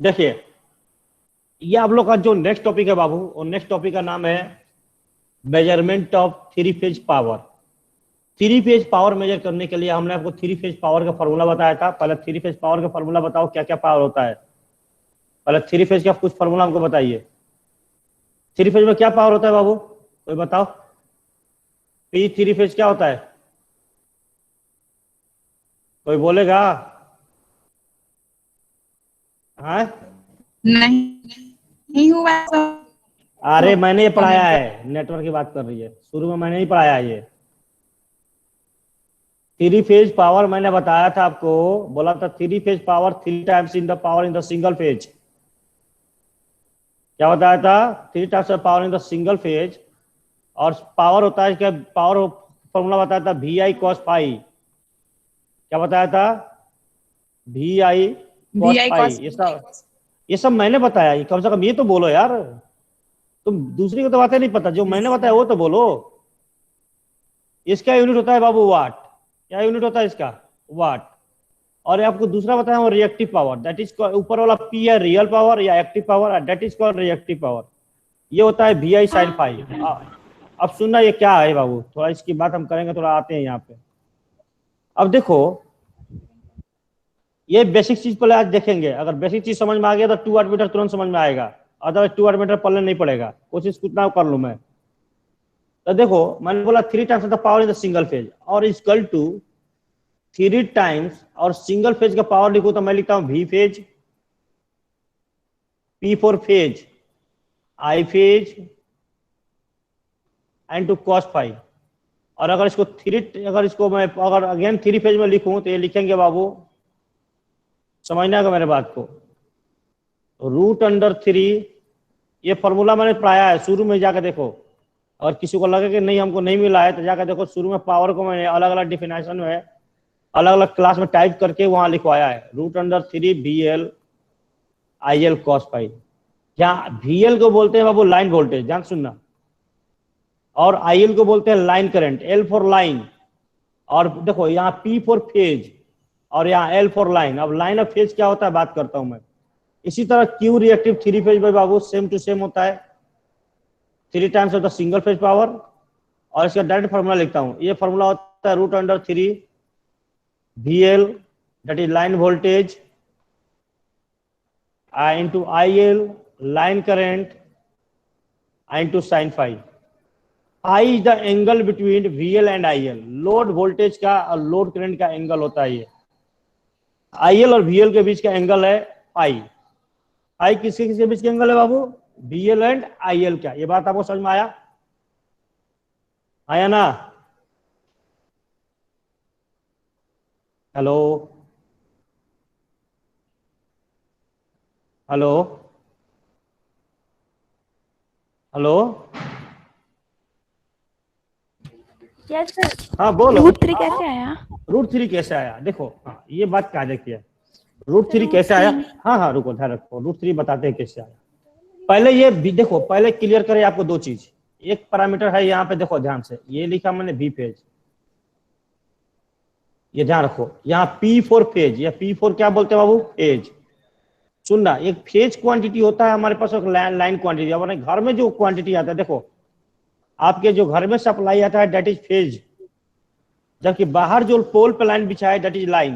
देखिए, ये आप लोग का जो नेक्स्ट टॉपिक है बाबू, और नेक्स्ट टॉपिक का नाम है measurement of three phase power. Three phase power measure करने के लिए हमने आपको थ्री फेज पावर का फॉर्मूला बताया था। पहले थ्री फेज पावर का फॉर्मूला बताओ, क्या क्या पावर होता है। पहले थ्री फेज का कुछ फॉर्मूला हमको बताइए। थ्री फेज में क्या पावर होता है बाबू, कोई बताओ। पी थ्री फेज क्या होता है, कोई बोलेगा? हाँ, नहीं नहीं हुआ सब। अरे मैंने ये पढ़ाया है, नेटवर्क की बात कर रही है, शुरू में मैंने ही पढ़ाया है ये। थ्री फेज पावर मैंने बताया था आपको, बोला था three phase power three times in the power in the single phase. क्या बताया था? Three times of power in the single phase. और पावर होता है क्या, पावर फॉर्मूला बताया था वी आई कॉस फाई। क्या बताया था? V I cos VI phi. cos ये सब मैंने बताया, ये कम से कम ये तो बोलो यार। तुम दूसरी को तो बातें नहीं पता, जो मैंने बताया वो तो बोलो। इसका यूनिट होता है बाबू वाट। क्या यूनिट होता है इसका? वाट। और आपको दूसरा बताया वो रिएक्टिव पावर, दैट इज ऊपर वाला पी है रियल पावर या active power, that is called reactive power. ये होता है वी आई साइन फाइव। अब सुनना ये क्या है बाबू, थोड़ा इसकी बात हम करेंगे, थोड़ा आते हैं यहाँ पे। अब देखो, ये बेसिक चीज पहले आज देखेंगे। अगर बेसिक चीज समझ में आ गया तो टू वाट मीटर तुरंत समझ में आएगा, अदरवाइज टू वाट मीटर पढ़ने नहीं पड़ेगा। कोशिश कितना कर लूं मैं। तो देखो, मैंने बोला three times of the power in the single phase और इक्वल टू थ्री टाइम्स, और सिंगल फेज का पावर लिखो तो मैं लिखता हूं V phase, P four phase, I phase and two cos five. और अगर इसको अगर इसको मैं अगर अगेन थ्री फेज में लिखूं तो ये लिखेंगे बाबू, समझना है मेरे बात को, रूट अंडर थ्री। ये फॉर्मूला मैंने पढ़ाया है, शुरू में जाकर देखो। और किसी को लगे कि नहीं हमको नहीं मिला है तो जाकर देखो, शुरू में पावर को मैंने अलग अलग डिफिनेशन में अलग अलग क्लास में टाइप करके वहां लिखवाया है। Root under three V L I L cos five. जहाँ वी एल को बोलते हैं बाबू लाइन वोल्टेज, ध्यान सुनना, और आई एल को बोलते हैं line current, L for line. और देखो यहाँ पी फॉर फेज और यहाँ एल फॉर लाइन। अब लाइन ऑफ फेज क्या होता है बात करता हूं मैं। इसी तरह क्यू रिएक्टिव थ्री फेज में बाबू सेम टू सेम होता है, three times of the single phase power. और इसका डायरेक्ट फॉर्मूला लिखता हूं, ये फॉर्मूला होता है root under three V L that is line voltage into I L line current into sine five. I is the angle between V L and I L, load voltage का और load current का angle होता है ये। I L और V L के बीच का एंगल है आई। आई किसके किसके बीच का एंगल है बाबू? V L and I L का। ये बात आपको समझ में आया? आया ना? Hello hello hello. Yes sir. हाँ बोलो। रूट थ्री कैसे आया? रूट थ्री कैसे आया, देखो हाँ ये बात क्या देखिए, रूट थ्री रूट कैसे आया। थ्री। हाँ हाँ रुको, ध्यान रखो, रूट थ्री बताते हैं कैसे आया। पहले ये देखो, पहले क्लियर करें आपको दो चीज। एक पैरामीटर है यहाँ पे, देखो ध्यान से, ये लिखा मैंने वी फेज, ये ध्यान रखो। यहाँ पी फोर फेज, या पी फोर क्या बोलते हैं बाबू? फेज। सुनना, एक फेज क्वांटिटी होता है हमारे पास, एक लाइन क्वांटिटी। हमारे घर में जो क्वांटिटी आता है, देखो आपके जो घर में सप्लाई आता है दैट इज फेज, जबकि बाहर जो पोल पे लाइन बिछा है दैट इज लाइन।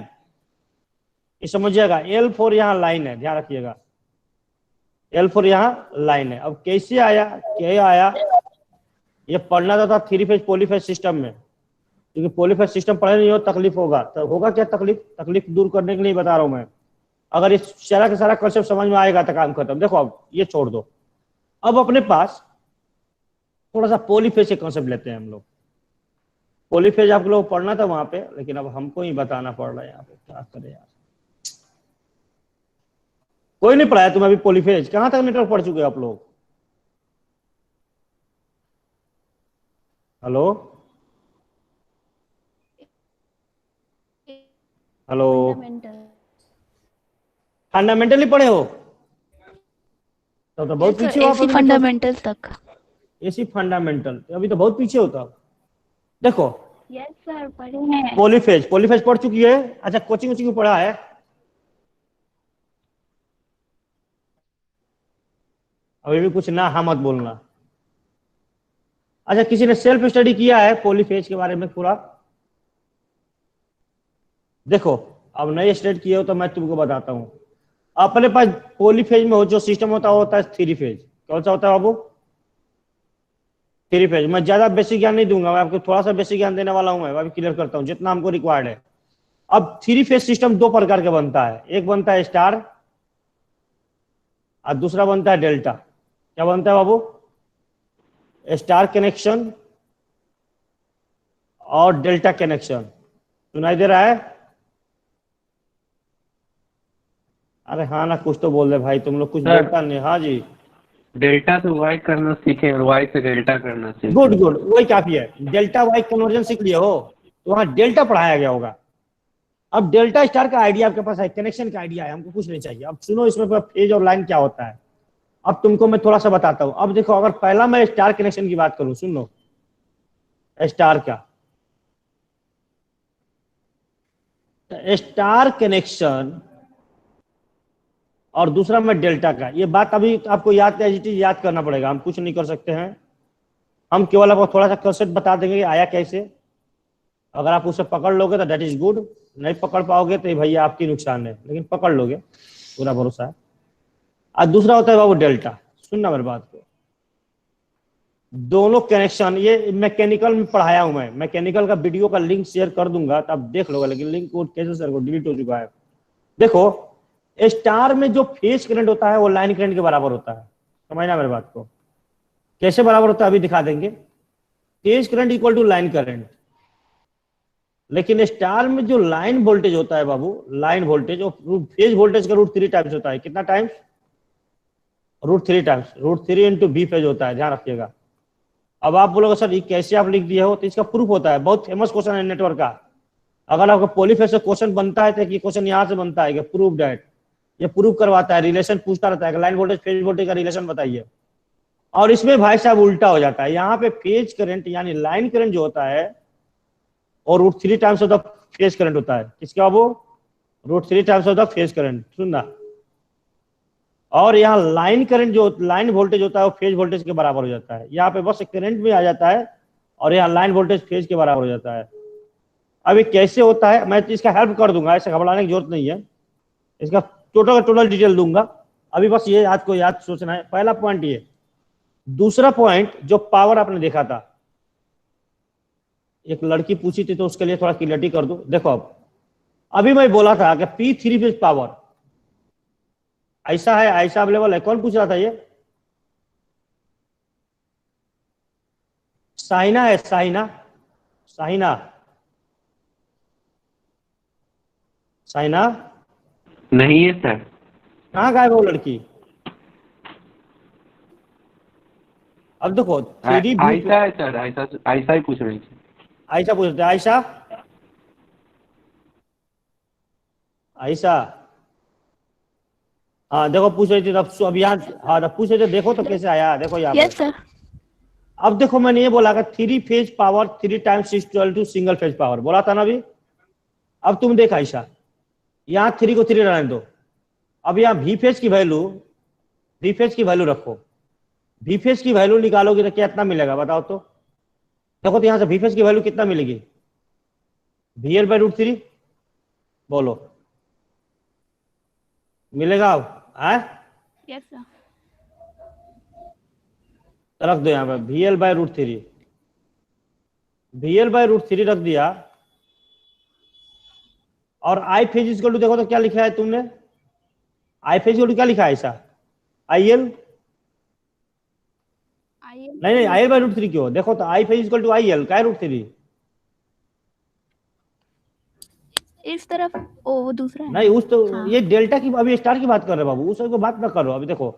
ये समझिएगा, एल फोर यहाँ लाइन है, ध्यान रखिएगा, एल फोर यहाँ लाइन है। अब कैसे आया, क्या आया, ये पढ़ना था थ्री फेज पॉलीफेज सिस्टम में, क्योंकि पॉलीफेज सिस्टम पढ़े नहीं हो तकलीफ होगा। तो होगा क्या तकलीफ, तकलीफ दूर करने के लिए बता रहा हूं मैं। अगर ये सारा का सारा कंसेप्ट समझ में आएगा तो काम खत्म। देखो अब ये छोड़ दो, अब अपने पास थोड़ा सा पॉलीफेज के कंसेप्ट लेते हैं हम लोग। पॉलीफेज आप लोग पढ़ना था वहां पे, लेकिन अब हमको ही बताना पड़ रहा है यहाँ पे, क्या करें यार। कोई नहीं पढ़ाया तुम्हें अभी पॉलीफेज, कहां तक नेटवर्क पढ़ चुके हो आप लोग? Hello hello. फंडामेंटली पढ़े हो तो बहुत पीछे हो आप। फंडामेंटल तक। एसी फंडामेंटल अभी तो बहुत पीछे होता। देखो यस सर, पढ़े हैं। पॉलीफेज, पॉलीफेज पढ़ चुकी है। अच्छा कोचिंग वोचिंग पढ़ा है? अभी भी कुछ ना हाँ मत बोलना। अच्छा, किसी ने सेल्फ स्टडी किया है पॉलीफेज के बारे में पूरा? देखो, अब नए स्टडी किए हो तो मैं तुमको बताता हूँ। अपने पास पॉलीफेज में हो जो सिस्टम होता है वो होता है थ्री फेज। कौन सा होता है बाबू? Three phase. मैं ज्यादा बेसिक ज्ञान नहीं दूंगा, मैं आपको थोड़ा सा बेसिक ज्ञान देने वाला हूँ, मैं अभी क्लियर करता हूँ जितना हमको रिक्वायर्ड है। अब थ्री फेज सिस्टम दो प्रकार का बनता है, एक बनता है स्टार और दूसरा बनता है डेल्टा। क्या बनता है बाबू? स्टार कनेक्शन और डेल्टा कनेक्शन। सुनाई दे रहा है? अरे हाँ ना, कुछ तो बोल दे भाई, तुम लोग कुछ सर, बोलता नहीं। हाँ जी, डेल्टा से वाई करना सीखे और वाई से डेल्टा करना सीखे। गुड गुड, वही काफी है। डेल्टा वाई कन्वर्जन सीख लिए हो तो वहां डेल्टा पढ़ाया गया होगा। अब डेल्टा स्टार का आइडिया आपके पास है, कनेक्शन का आइडिया है, हमको कुछ नहीं चाहिए। अब सुनो इसमें फेज और लाइन क्या होता है, अब तुमको मैं थोड़ा सा बताता हूं। अब देखो, अगर पहला मैं स्टार कनेक्शन की बात करूं, सुन लो स्टार का। स्टार कनेक्शन और दूसरा मैं डेल्टा का, ये बात अभी आपको याद याद करना पड़ेगा, हम कुछ नहीं कर सकते हैं। हम केवल आपको थोड़ा सा कंसेप्ट बता देंगे कि आया कैसे। अगर आप उसे पकड़ लोगे तो दैट इज गुड, नहीं पकड़ पाओगे तो भैया आपकी नुकसान है, लेकिन पकड़ लोगे पूरा भरोसा है। और दूसरा होता है बाबू डेल्टा। सुनना मेरी बात को, दोनों कनेक्शन, ये मैकेनिकल में पढ़ाया हूं मैं, मैकेनिकल का वीडियो का लिंक शेयर कर दूंगा तो आप देख लोगे, लेकिन लिंक को कैसे शेयर, को डिलीट हो चुका है। देखो, स्टार में जो फेज करंट होता है वो लाइन करंट के बराबर होता है। समझना मेरी बात को, कैसे बराबर होता है अभी दिखा देंगे। Phase current equal to line current. लेकिन स्टार में जो लाइन वोल्टेज होता है बाबू, लाइन वोल्टेज और फेज वोल्टेज का रूट 3 टाइम्स होता है। कितना times? Root 3 times. Root 3 into B phase होता है, ध्यान रखिएगा। अब आप बोलोगे सर ये कैसे आप लिख दिए हो, तो इसका प्रूफ होता है, बहुत फेमस क्वेश्चन है नेटवर्क का। अगर आपका पॉलीफेज से क्वेश्चन बनता है तो ये क्वेश्चन यहाँ से बनता है, प्रूफ डैट, ये प्रूफ करवाता है, रिलेशन पूछता रहता है, लाइन वोल्टेज फेज वोल्टेज का रिलेशन बताइए। और इसमें भाई साहब उल्टा हो जाता है, यहाँ पे फेज करंट यानी लाइन करंट जो होता है और root 3 times of the phase current होता है। किसका वो? Root 3 times of the phase current. सुनना, और यहाँ लाइन करंट जो लाइन वोल्टेज होता है वो फेज वोल्टेज के बराबर हो जाता है। यहाँ पे बस करंट में आ जाता है और यहाँ लाइन वोल्टेज फेज के बराबर हो जाता है। अब ये कैसे होता है मैं इसका हेल्प कर दूंगा, ऐसे घबराने की जरूरत नहीं है, इसका टोटल डिटेल दूंगा। अभी बस ये आपको याद सोचना है, पहला पॉइंट ये। दूसरा पॉइंट, जो पावर आपने देखा था, एक लड़की पूछी थी तो उसके लिए थोड़ा क्लियरिटी कर दो। देखो, अब अभी मैं बोला था कि P3 फेज पावर ऐसा है, ऐसा अवेलेबल है। कौन पूछ रहा था ये? साइना है, साइना, साइना, साइना। नहीं है सर। कहाँ गायब है वो लड़की? अब देखो, थ्री आयशा है सर, आयशा ही पूछ रही थी। आयशा पूछ रहे थे, आयशा, आयशा। हाँ देखो, पूछ रही थी तब, अब यहाँ, हाँ तब पूछ रहे थे, देखो तो कैसे आया, देखो यहाँ यस पे। सर। अब देखो, मैंने ये बोला कि three phase power 3 times equal to single phase power, बोला था ना अभी। अब तुम देख आयशा, यहाँ 3 को 3 रहने दो। अब यहाँ वी फेज की वैल्यू रखो, वी फेज की वैल्यू निकालोगे तो कितना मिलेगा बताओ तो। देखो तो यहाँ से वी फेज की वैल्यू कितना मिलेगी? VL/√3 बोलो, मिलेगा अब? Yes sir. रख दो यहाँ पे VL/√3, VL/√3 रख दिया। और आई फेज इक्वल टू, देखो तो क्या लिखा है तुमने, आई फेज इक्वल टू क्या लिखा है ऐसा? IL नहीं, IL/√3 क्यों? देखो तो I phase equal to IL का √3। इस तरफ वो दूसरा है। नहीं उस तो हाँ। ये डेल्टा की, अभी स्टार की बात कर रहे हो बाबू, उस को बात ना करो। अभी देखो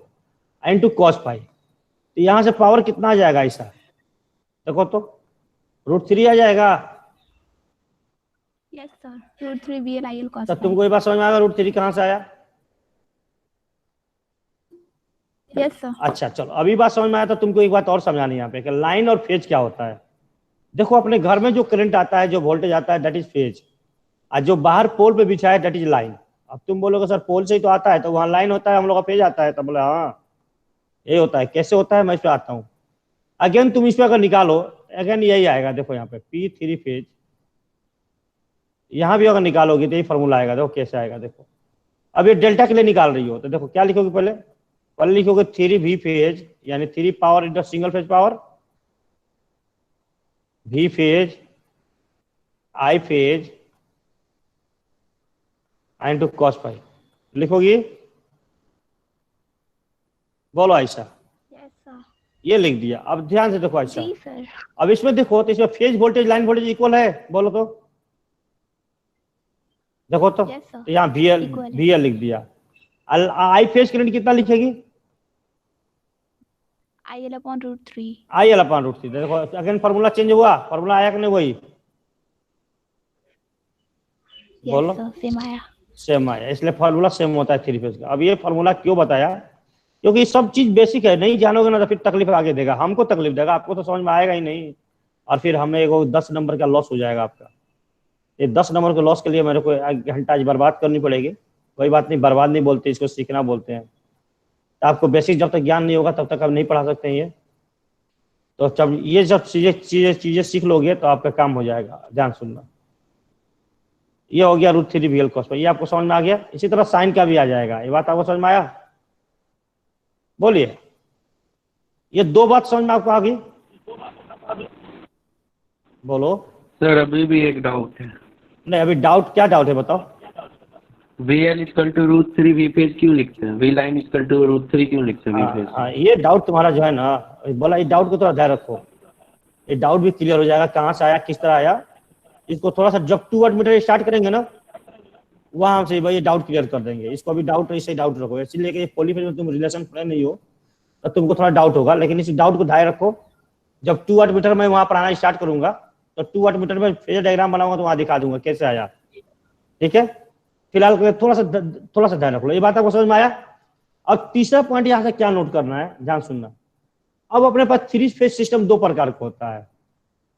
n2 cos पाई, तो यहाँ से पावर कितना आ जाएगा ऐसा? देखो तो √3 आ जाएगा। यस सर, √3 VL/IL cos तो phi। तुमको ये बात समझ में आएगा √3 कहाँ से आया? Yes sir. अच्छा चलो, अभी बात समझ में आया। तो तुमको एक बात और समझानी है यहाँ पे कि लाइन और फेज क्या होता है। देखो, अपने घर में जो करंट आता है, जो वोल्टेज आता है, दैट इज फेज, और जो बाहर पोल पे बिछा है दैट इज लाइन। अब तुम बोलोगे सर पोल से ही तो आता है, तो वहां लाइन होता है, हम लोग का फेज आता है, तो बोले हाँ। ये होता है। कैसे होता है मैं इस पे आता हूँ। अगेन तुम इस पे अगर निकालो, अगेन यही आएगा। देखो यहाँ पे P3 फेज, यहाँ भी अगर निकालोगे तो यही फॉर्मूला आएगा। देखो कैसे आएगा, देखो अब ये डेल्टा के लिए निकाल रही हो तो देखो क्या लिखोगे, पहले लिखोगे 3V फेज, यानी 3 power into single phase power, V phase, I phase into cos phi लिखोगी। बोलो आयशा। Yes sir. ये लिख दिया। अब ध्यान से देखो आयशा, जी सर। अब इसमें देखो तो इसमें phase voltage line voltage equal है, बोलो तो देखो तो। Yes sir. तो यहाँ VL Equal है। VL लिख दिया। आई फेज करंट कितना लिखेगी? IL/√3। IL/√3। देखो अगेन फॉर्मूला चेंज हुआ, फॉर्मूला आया कि नहीं वही? बोलो। यस सर, सेम आया। सेम आया, इसलिए फार्मूला सेम होता है 3 फेज का। अब ये फार्मूला क्यों बताया? क्योंकि सब चीज बेसिक है, नहीं जानोगे ना तो फिर तकलीफ आगे देगा, हमको तकलीफ देगा, आपको तो समझ में आएगा ही नहीं, और फिर हमें एगो 10 नंबर का लॉस हो जाएगा आपका। ये 10 नंबर के लॉस के लिए मेरे को 1 घंटा आज बर्बाद करनी पड़ेगी। कोई बात नहीं, बर्बाद नहीं बोलते इसको, सीखना बोलते हैं। तो आपको बेसिक जब तक ज्ञान नहीं होगा तब तक आप नहीं पढ़ा सकते हैं ये। तो जब ये जब चीजें सीख लोगे तो आपका काम हो जाएगा। ध्यान सुनना, ये हो गया √3 VL cos फाई, ये आपको समझ में आ गया। इसी तरह साइन का भी आ जाएगा। ये बात आपको समझ में आया? बोलिए, ये 2 बात समझ में आपको आ गई? बोलो। सर अभी भी एक डाउट है। नहीं, अभी डाउट, क्या डाउट है बताओ? VL equal to √3 V phase क्यों लिखते हैं? V लाइन इक्वल टू √3 क्यों लिखते हैं V फेज? ये डाउट तुम्हारा जो है ना, बोला, इस डाउट को थोड़ा ध्यान रखो। ये डाउट भी क्लियर हो जाएगा, कहाँ से आया, किस तरह आया। इसको थोड़ा सा जब 2 वाटमीटर स्टार्ट करेंगे ना, वहां से भाई ये डाउट क्लियर कर देंगे। इसको अभी डाउट ऐसे डाउट रखो, इसलिए कि पॉलीफेज में तुम रिलेशन पढ़े नहीं हो तो तुमको थोड़ा डाउट होगा, लेकिन इस डाउट को ध्यान रखो। जब 2 वाटमीटर में वहां पर आना स्टार्ट करूंगा तो 2 वाटमीटर में फेजर डायग्राम बनाऊंगा तो वहां दिखा दूंगा कैसे आया। ठीक है, फिलहाल थोड़ा सा ध्यान रख लो। ये बात आपको समझ में आया? अब तीसरा पॉइंट यहाँ से क्या नोट करना है, ध्यान सुनना। अब अपने पास 3 फेज सिस्टम 2 प्रकार का होता है।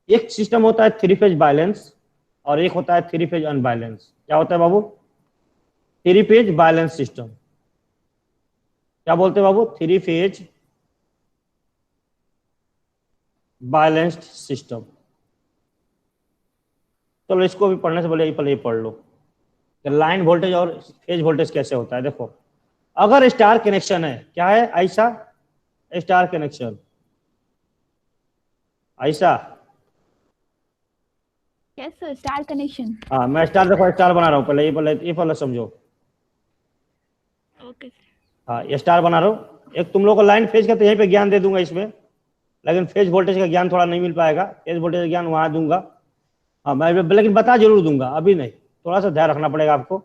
एक सिस्टम होता है 3 फेज बैलेंस और एक होता है 3 फेज अनबैलेंस। क्या होता है बाबू? 3 फेज बैलेंस सिस्टम। क्या बोलते हैं बाबू? 3 फेज बैलेंस्ड सिस्टम। चलो इसको भी पढ़ने से पहले ये पढ़ लो कि लाइन वोल्टेज और फेज वोल्टेज कैसे होता है। देखो, अगर स्टार कनेक्शन है, क्या है ऐसा? Star connection. ऐसा? Yes sir, star connection. हाँ, मैं स्टार, देखो स्टार बना रहा हूँ, पहले समझो। ओके। हाँ, ये स्टार बना रहा हूँ। एक तुम लोग को लाइन फेज का तो यहीं पे ज्ञान दे दूंगा इसमें, लेकिन फेज वोल्टेज का ज्ञान थोड़ा नहीं मिल पाएगा। फेज वोल्टेज का ज्ञान वहां दूंगा। हाँ, मैं लेकिन बता जरूर दूंगा, अभी नहीं, थोड़ा सा ध्यान रखना पड़ेगा आपको।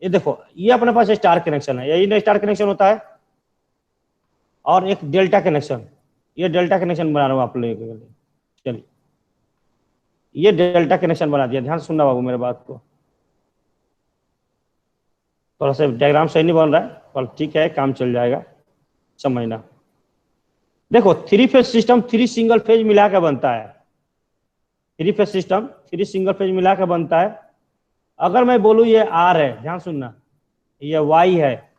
ये देखो, ये अपने पास स्टार कनेक्शन है, यही स्टार कनेक्शन होता है। और एक डेल्टा कनेक्शन, ये डेल्टा कनेक्शन बना रहा हूँ आप लोगों के लिए। चलिए, ये डेल्टा कनेक्शन बना दिया। ध्यान सुनना बाबू मेरे बात को। थोड़ा सा डायग्राम सही नहीं बन रहा है पर ठीक है, काम चल जाएगा, समझना। देखो, 3 फेज सिस्टम 3 सिंगल फेज मिला के बनता है। 3 फेज सिस्टम 3 सिंगल फेज मिला के बनता है। अगर मैं बोलूं ये R है, ध्यान सुनना, ये Y है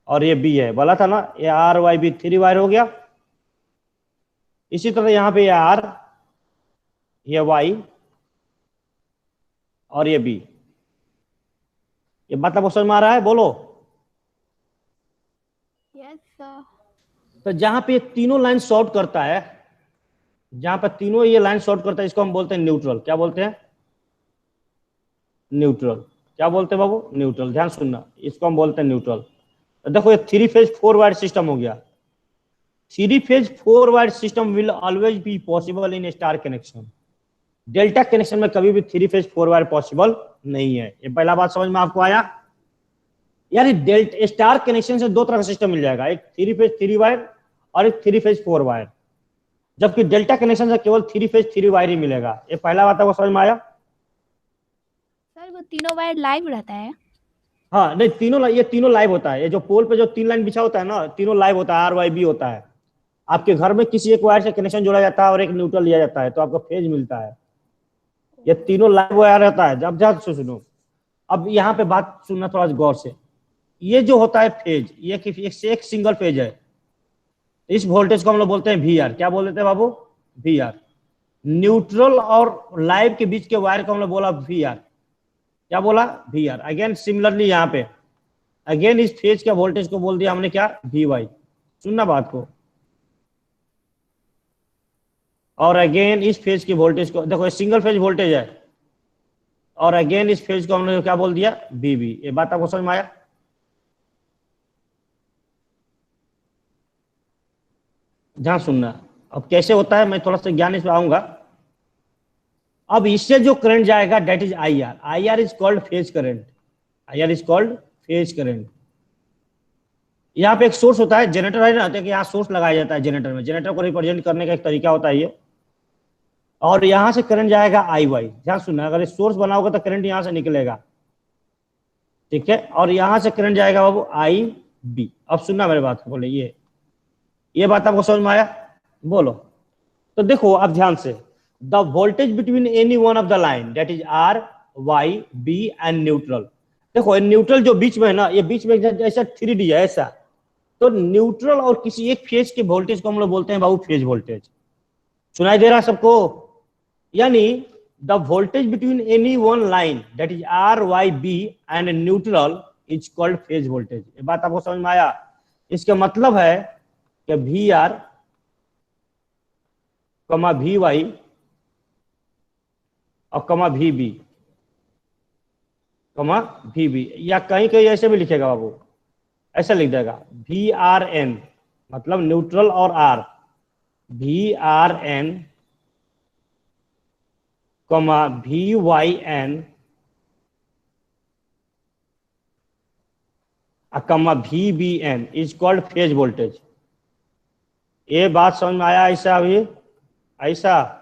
और ये B है, बोला था ना, ये RYB 3 वायर हो गया। इसी तरह यहाँ पे ये R, ये Y और ये B। ये बात आपको समझ में आ रहा है? बोलो। Yes sir. तो जहां पे तीनों लाइन शॉर्ट करता है, जहां पर तीनों ये लाइन शॉर्ट करता है, इसको हम बोलते हैं न्यूट्रल। क्या बोलते हैं? न्यूट्रल। क्या बोलते हैं बाबू? न्यूट्रल। ध्यान सुनना, इसको हम बोलते हैं न्यूट्रल। तो देखो, ये 3 फेज 4 वायर सिस्टम हो गया। 3 phase 4 wire system will always be possible in star connection. Delta connection में कभी भी 3 फेज 4 वायर पॉसिबल नहीं है। ये पहला बात समझ में आपको आया? यानी डेल्टा स्टार कनेक्शन से 2 तरह का सिस्टम मिल जाएगा, एक 3 फेज 3 वायर और एक 3 फेज 4 वायर, जबकि डेल्टा कनेक्शन से केवल 3 फेज 3 वायर ही मिलेगा। ये पहला बात आपको समझ में आया? सर वो तीनों वायर लाइव रहता है? हाँ, नहीं, ये तीनों लाइव होता है। ये जो पोल पे जो 3 लाइन बिछा होता है ना, तीनों लाइव होता है, RYB होता है। आपके घर में किसी एक वायर से कनेक्शन जोड़ा जाता है और एक न्यूट्रल लिया जाता है तो आपको फेज मिलता है। ये तीनों लाइव वायर रहता है। जब ध्यान से सुनो, अब यहाँ पे बात सुनना थोड़ा गौर से। ये जो होता है फेज, ये एक सिंगल फेज है, इस वोल्टेज को हम लोग बोलते हैं वी आर। क्या बोल देते हैं बाबू? V R. न्यूट्रल और लाइव के बीच के वायर को हम लोग बोला वी आर। क्या बोला? We are. अगेन सिमिलरली यहाँ पे अगेन इस फेज के वोल्टेज को बोल दिया हमने क्या? V Y. सुनना बात को। और अगेन इस फेज की वोल्टेज को देखो, सिंगल फेज वोल्टेज है, और अगेन इस फेज को हमने क्या बोल दिया? B B. ये बात आपको समझ में आया? ध्यान सुनना। अब कैसे होता है मैं थोड़ा सा ज्ञान इसमें आऊंगा। अब इससे जो करंट जाएगा that is I R. I R is called phase current. I are is called phase current. यहाँ पे एक सोर्स होता है, जनरेटर है ना, तो यहाँ सोर्स लगाया जाता है जनरेटर में। जनरेटर को रिप्रेजेंट करने का एक तरीका होता है ये। और यहाँ से करंट जाएगा आई वाई। ध्यान सुनना, अगर सोर्स बना होगा तो करंट यहाँ से निकलेगा, ठीक है। और यहाँ से करंट जाएगा बाबू आई बी। अब सुनना मेरे बात को, बोले ये बात आपको समझ में आया? बोलो। तो देखो अब ध्यान से, the voltage between any one of the line that is R Y B and neutral. देखो न्यूट्रल जो बीच में है ना, ये बीच में ऐसा 3D है ऐसा, तो न्यूट्रल और किसी एक फेज के वोल्टेज को हम लोग बोलते हैं बाबू फेज वोल्टेज। सुनाई दे रहा है सबको? यानी the voltage between any one line that is R Y B and neutral is called phase voltage. ये बात आपको समझ में आया? इसका मतलब है कि V R comma V Y और comma V B comma V B, या कहीं कहीं ऐसे भी लिखेगा बाबू, ऐसा लिख देगा वी आर एन, मतलब न्यूट्रल और R, V R N comma V Y N comma V B N is called phase voltage. ये बात समझ में आया? ऐसा अभी ऐसा?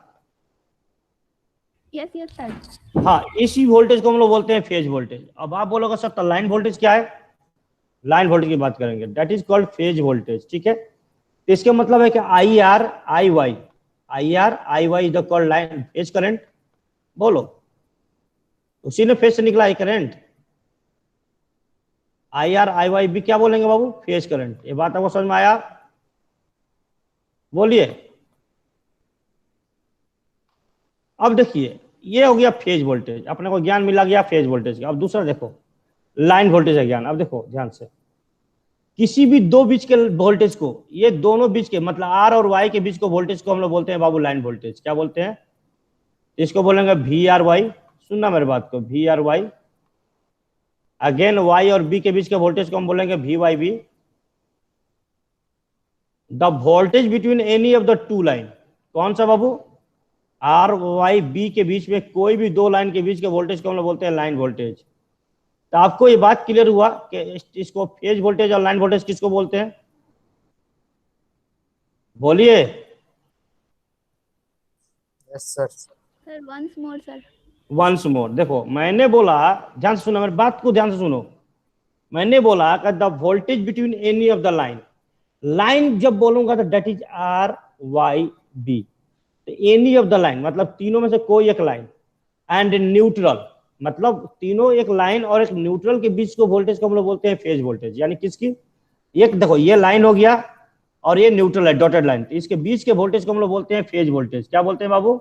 Yes yes sir. हाँ, इसी वोल्टेज को हम लोग बोलते हैं फेज वोल्टेज। अब आप बोलोगे सर तो लाइन वोल्टेज क्या है? लाइन वोल्टेज की बात करेंगे, that is called phase voltage, ठीक है। तो इसका मतलब है कि I R I Y is the called line phase current. बोलो, उसी ने फेज से निकला है current. I R I Y B क्या बोलेंगे बाबू? Phase current. ये बात आपको समझ में आया? बोलिए। अब देखिए, ये हो गया फेज वोल्टेज, अपने को ज्ञान मिला गया फेज वोल्टेज का। अब दूसरा देखो, लाइन वोल्टेज का ज्ञान। अब देखो ध्यान से, किसी भी दो बीच के वोल्टेज को, ये दोनों बीच के मतलब आर और वाई के बीच को वोल्टेज को हम लोग बोलते हैं बाबू लाइन वोल्टेज। क्या बोलते हैं? इसको बोलेंगे वी आर वाई। सुनना मेरे बात को, V R Y. Again Y और बी के बीच के वोल्टेज को हम बोलेंगे V Y B. The voltage between any of the two line, कौन सा बाबू? आर वाई बी के बीच में कोई भी दो लाइन के बीच के वोल्टेज को हम लोग बोलते हैं लाइन वोल्टेज। तो आपको ये बात क्लियर हुआ कि इसको फेज वोल्टेज और लाइन वोल्टेज किसको बोलते हैं? बोलिए। Yes sir. Sir once more sir. Once more. देखो मैंने बोला, ध्यान से सुनो मेरी बात को, ध्यान से सुनो। मैंने बोला कि the voltage between any of the line, line जब बोलूंगा तो that is R Y B, तो एनी ऑफ द लाइन मतलब तीनों में से कोई एक लाइन, एंड न्यूट्रल मतलब तीनों एक लाइन और एक न्यूट्रल के बीच को वोल्टेज को हम लोग बोलते हैं फेज वोल्टेज। यानी किसकी? एक देखो, ये लाइन हो गया और ये न्यूट्रल है, डॉटेड लाइन, तो इसके बीच के वोल्टेज को हम लोग बोलते हैं फेज वोल्टेज। क्या बोलते हैं बाबू?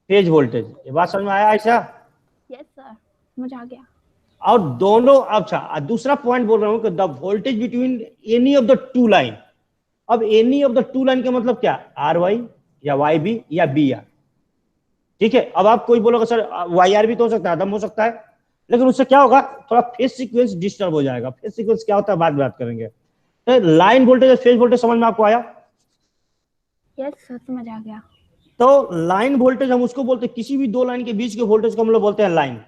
Phase voltage. ये बात समझ में आया ऐसा? यस सर, समझ आ गया। और दोनों, अच्छा दूसरा पॉइंट बोल रहा हूं कि the voltage between any of the two line. अब any of the two line का मतलब क्या? आर वाई या वाई बी या बी आर, ठीक है। अब आप कोई बोलोगे सर वाई आर भी तो हो सकता है, दम हो सकता है, लेकिन उससे क्या होगा? थोड़ा फेज सीक्वेंस डिस्टर्ब हो जाएगा। फेज सीक्वेंस क्या होता है बाद में बात करेंगे। तो लाइन वोल्टेज और फेज वोल्टेज समझ में आपको आया? यस सर, समझ आ गया। तो लाइन वोल्टेज हम उसको बोलते हैं, किसी भी दो लाइन के बीच के वोल्टेज को हम लोग बोलते हैं लाइन,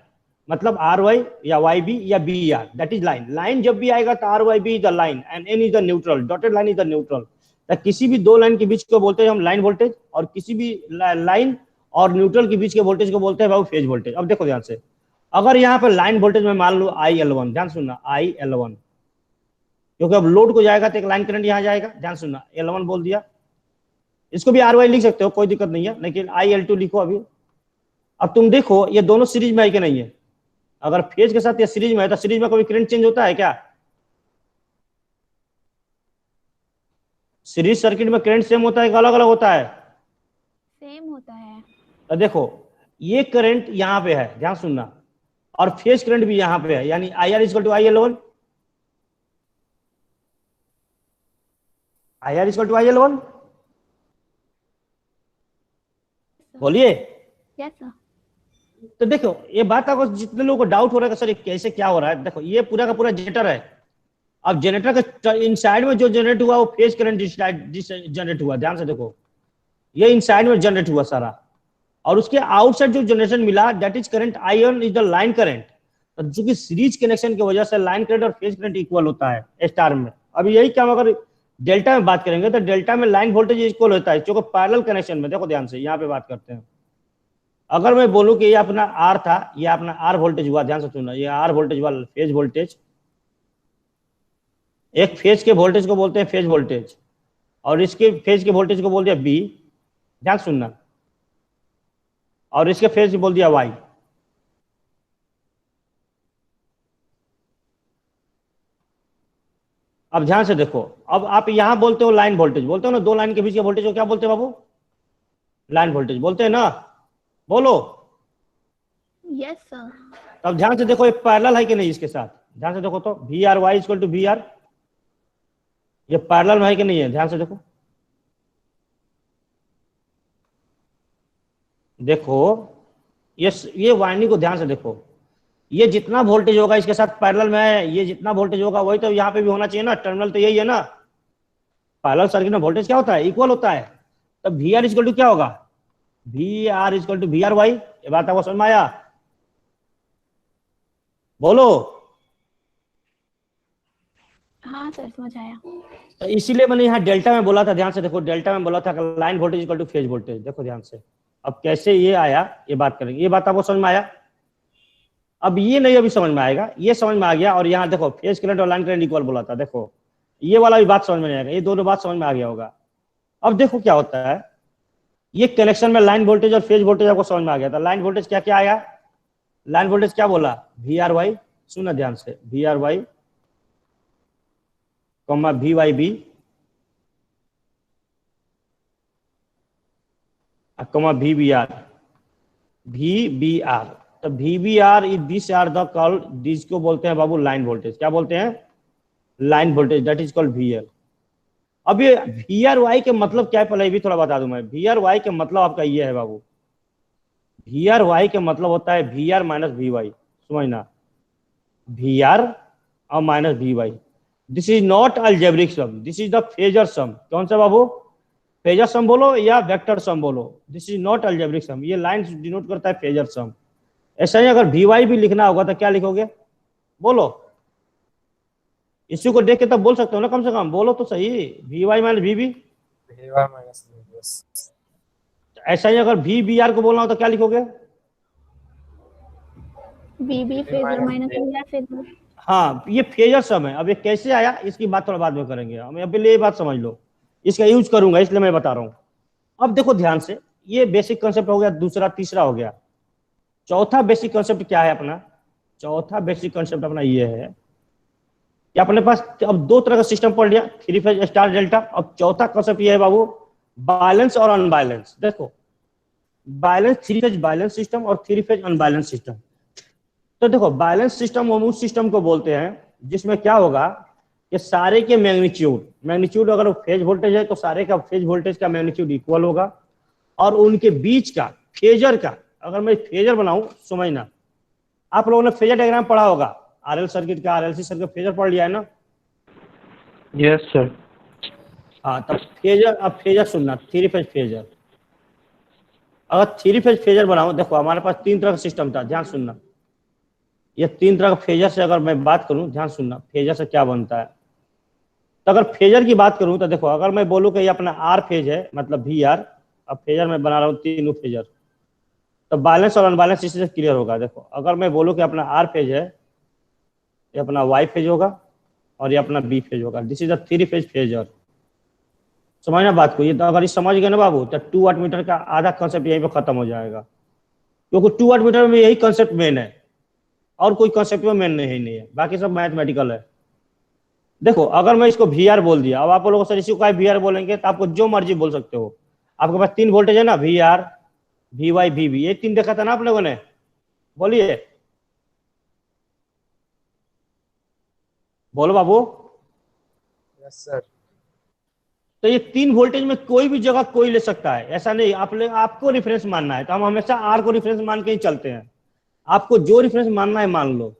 मतलब आर वाई या वाई बी या B R, that is line. Line जब भी आएगा तो R Y B is the line and N is the neutral, dotted line is the neutral. तो किसी भी दो लाइन के बीच को बोलते हैं हम लाइन वोल्टेज, और किसी भी लाइन और न्यूट्रल के बीच के वोल्टेज को बोलते हैं बाबू फेज वोल्टेज। अब देखो ध्यान से, अगर यहाँ पर लाइन वोल्टेज में मान लो IL1, ध्यान सुनना IL1, क्योंकि अब लोड को जाएगा तो एक लाइन करंट यहाँ जाएगा, ध्यान सुनना L1 बोल दिया। इसको भी RY लिख सकते हो, कोई दिक्कत नहीं है, लेकिन IL2 लिखो अभी। अब तुम देखो ये दोनों सीरीज में है कि नहीं है? अगर फेज के साथ ये सीरीज में है तो सीरीज में कोई करंट चेंज होता है क्या? सीरीज सर्किट में करंट सेम होता है कि अलग अलग होता है? सेम होता है। तो देखो ये करंट यहाँ पे है, ध्यान सुनना, और फेज करंट भी यहाँ पे है, यानी I R equal to I L one, I R equal to I L one, बोलिए। Yes sir. तो देखो ये बात आपको जितने लोगों को डाउट हो रहा है कि सर ये कैसे क्या हो रहा है, देखो ये पूरा का पूरा जनरेटर है। अब जनरेटर के इनसाइड में जो जनरेट हुआ वो फेज करंट जनरेट हुआ, ध्यान से देखो ये इनसाइड में जनरेट हुआ सारा, और उसके आउटसाइड जो जनरेशन मिला that is current I on is the line current. तो जो कि सीरीज कनेक्शन की वजह से लाइन करंट और फेज करंट इक्वल होता है स्टार में। अभी यही काम अगर डेल्टा में बात करेंगे तो डेल्टा में लाइन वोल्टेज इक्वल होता है, क्योंकि पैरेलल कनेक्शन में, देखो ध्यान से यहाँ पे बात करते हैं। अगर मैं बोलूं कि ये अपना आर था, ये अपना आर वोल्टेज हुआ, ध्यान से सुनना, ये आर वोल्टेज हुआ फेज वोल्टेज, एक फेज के वोल्टेज को बोलते हैं फेज वोल्टेज, और इसके फेज के वोल्टेज को बोल दिया बी, ध्यान सुनना, और इसके फेज बोल दिया वाई। अब ध्यान से देखो, अब आप यहां बोलते हो लाइन वोल्टेज, बोलते हो ना, दो लाइन के बीच के वोल्टेज को क्या बोलते हैं बाबू? लाइन वोल्टेज बोलते हैं ना, बोलो। Yes sir. अब ध्यान से देखो ये पैरेलल है कि नहीं इसके साथ, ध्यान से देखो तो V R Y equal to V R, ये पैरेलल में है कि नहीं है? ध्यान से देखो, देखो ये वाइंडिंग को ध्यान से देखो, ये जितना वोल्टेज होगा इसके साथ पैरेलल में है, ये जितना वोल्टेज होगा वही तो यहाँ पे भी होना चाहिए ना, टर्मिनल तो यही है ना। पैरेलल सर्किट में वोल्टेज क्या होता है? इक्वल होता है। तब वी आर इक्वल टू क्या होगा? V R equal to V R Y. ये बात आपको समझ में आया? बोलो। हाँ सर समझ आया। तो इसीलिए मैंने यहाँ डेल्टा में बोला था, ध्यान से देखो, डेल्टा में बोला था कि line voltage equal two phase voltage. देखो ध्यान से, अब कैसे ये आया ये बात करेंगे। ये बात आपको समझ में आया? अब ये नहीं अभी समझ में आएगा, ये समझ में आ गया। और यहाँ देखो फेज करंट और लाइन करंट इक्वल बोला था, देखो ये वाला भी बात समझ में नहीं आएगा, ये दोनों बात समझ में आ गया होगा। अब देखो क्या होता है, ये कनेक्शन में लाइन वोल्टेज और फेज वोल्टेज आपको समझ में आ गया था। लाइन वोल्टेज क्या क्या आया? लाइन वोल्टेज क्या बोला? वी आर वाई, सुना ध्यान से, V R Y comma V Y B comma V B R, V B R. तो V B R is this are the call, this को बोलते हैं बाबू लाइन वोल्टेज। क्या बोलते हैं? Line voltage, that is called V L. अब ये वी आर वाई के मतलब क्या है पहले भी थोड़ा बता दूं मैं। वी आर वाई के मतलब आपका ये है बाबू, वी आर वाई के मतलब होता है V R minus V Y, समझना, वी आर और minus V Y. This is not algebraic sum, this is the phasor sum. कौन सा बाबू? फेजर सम बोलो या वेक्टर सम बोलो, दिस इज नॉट अलजेब्रिक सम। ये लाइन डिनोट करता है फेजर सम। ऐसा ही अगर वी वाई भी लिखना होगा तो क्या लिखोगे? बोलो, इसी को देख के तब बोल सकते हो ना, कम से कम बोलो तो सही। V Y minus V B, ऐसा ही अगर वी बी आर को बोलना हो तो क्या लिखोगे? B B phasor minus V R phasor. हाँ, ये फेजर सम है। अब ये कैसे आया इसकी बात थोड़ा बाद में करेंगे, हम अभी ये बात समझ लो, इसका यूज करूंगा इसलिए मैं बता रहा हूँ। अब देखो ध्यान से, ये बेसिक कॉन्सेप्ट हो गया, दूसरा, तीसरा हो गया। चौथा बेसिक कॉन्सेप्ट क्या है अपना? चौथा बेसिक कॉन्सेप्ट अपना ये है कि अपने पास अब दो तरह का सिस्टम पढ़ लिया, थ्री फेज, स्टार, डेल्टा। अब चौथा कॉन्सेप्ट ये है बाबू, बैलेंस और अनबैलेंस। देखो balance, three phase balance system और थ्री फेज अनबैलेंस सिस्टम। तो देखो बैलेंस सिस्टम वो उस सिस्टम को बोलते हैं जिसमें क्या होगा कि सारे के मैग्नीट्यूड अगर फेज वोल्टेज है तो सारे का फेज वोल्टेज का मैग्नीट्यूड इक्वल होगा, और उनके बीच का फेजर का, अगर मैं फेजर बनाऊं, समझना, आप लोगों ने फेजर डायग्राम पढ़ा होगा, आरएल सर्किट का, आरएलसी सर्किट फेजर पढ़ लिया है ना? Yes sir. हाँ, तब फेजर, अब फेजर सुनना, थ्री फेज फेजर। अगर थ्री फेज फेजर बनाऊं, देखो हमारे पास तीन तरह का सिस्टम था, ध्यान सुनना। ये तीन तरह का फेजर से अगर मैं बात करूं, ध्यान सुनना, फेजर से क्या बनता है। तो अगर फेजर की बात करूं तो देखो, अगर मैं बोलूं कि ये अपना आर फेज है, मतलब वी आर, अब फेजर में बना रहा हूं तीनों फेजर, तो बैलेंस और अनबैलेंस इससे क्लियर होगा। देखो अगर मैं बोलूं कि अपना आर फेज है, ये अपना वाई फेज होगा और ये अपना बी फेज होगा, this is a three phase phasor. समझना बात को, ये तो अगर समझ गए ना बाबू, तो 2 वाट मीटर का आधा कॉन्सेप्ट यहीं पे खत्म हो जाएगा, क्योंकि 2 वाट मीटर में यही कॉन्सेप्ट मेन है। और कोई कॉन्सेप्ट में मेन नहीं है, बाकी सब मैथमेटिकल है। देखो अगर मैं इसको वी आर बोल दिया, अब आप लोगों से इसी को वी आर बोलेंगे तो आपको जो मर्जी बोल सकते हो। आपके पास 3 वोल्टेज है ना, V R, V Y, V B, ये 3 देखा था ना आप लोगों ने, बोलिए, बोलो बाबू। Yes sir. तो ये 3 वोल्टेज में कोई भी जगह कोई ले सकता है, ऐसा नहीं। आपको रेफरेंस मानना है तो हम हमेशा आर को रेफरेंस मान के ही चलते हैं। आपको जो रेफरेंस मानना है मान लो।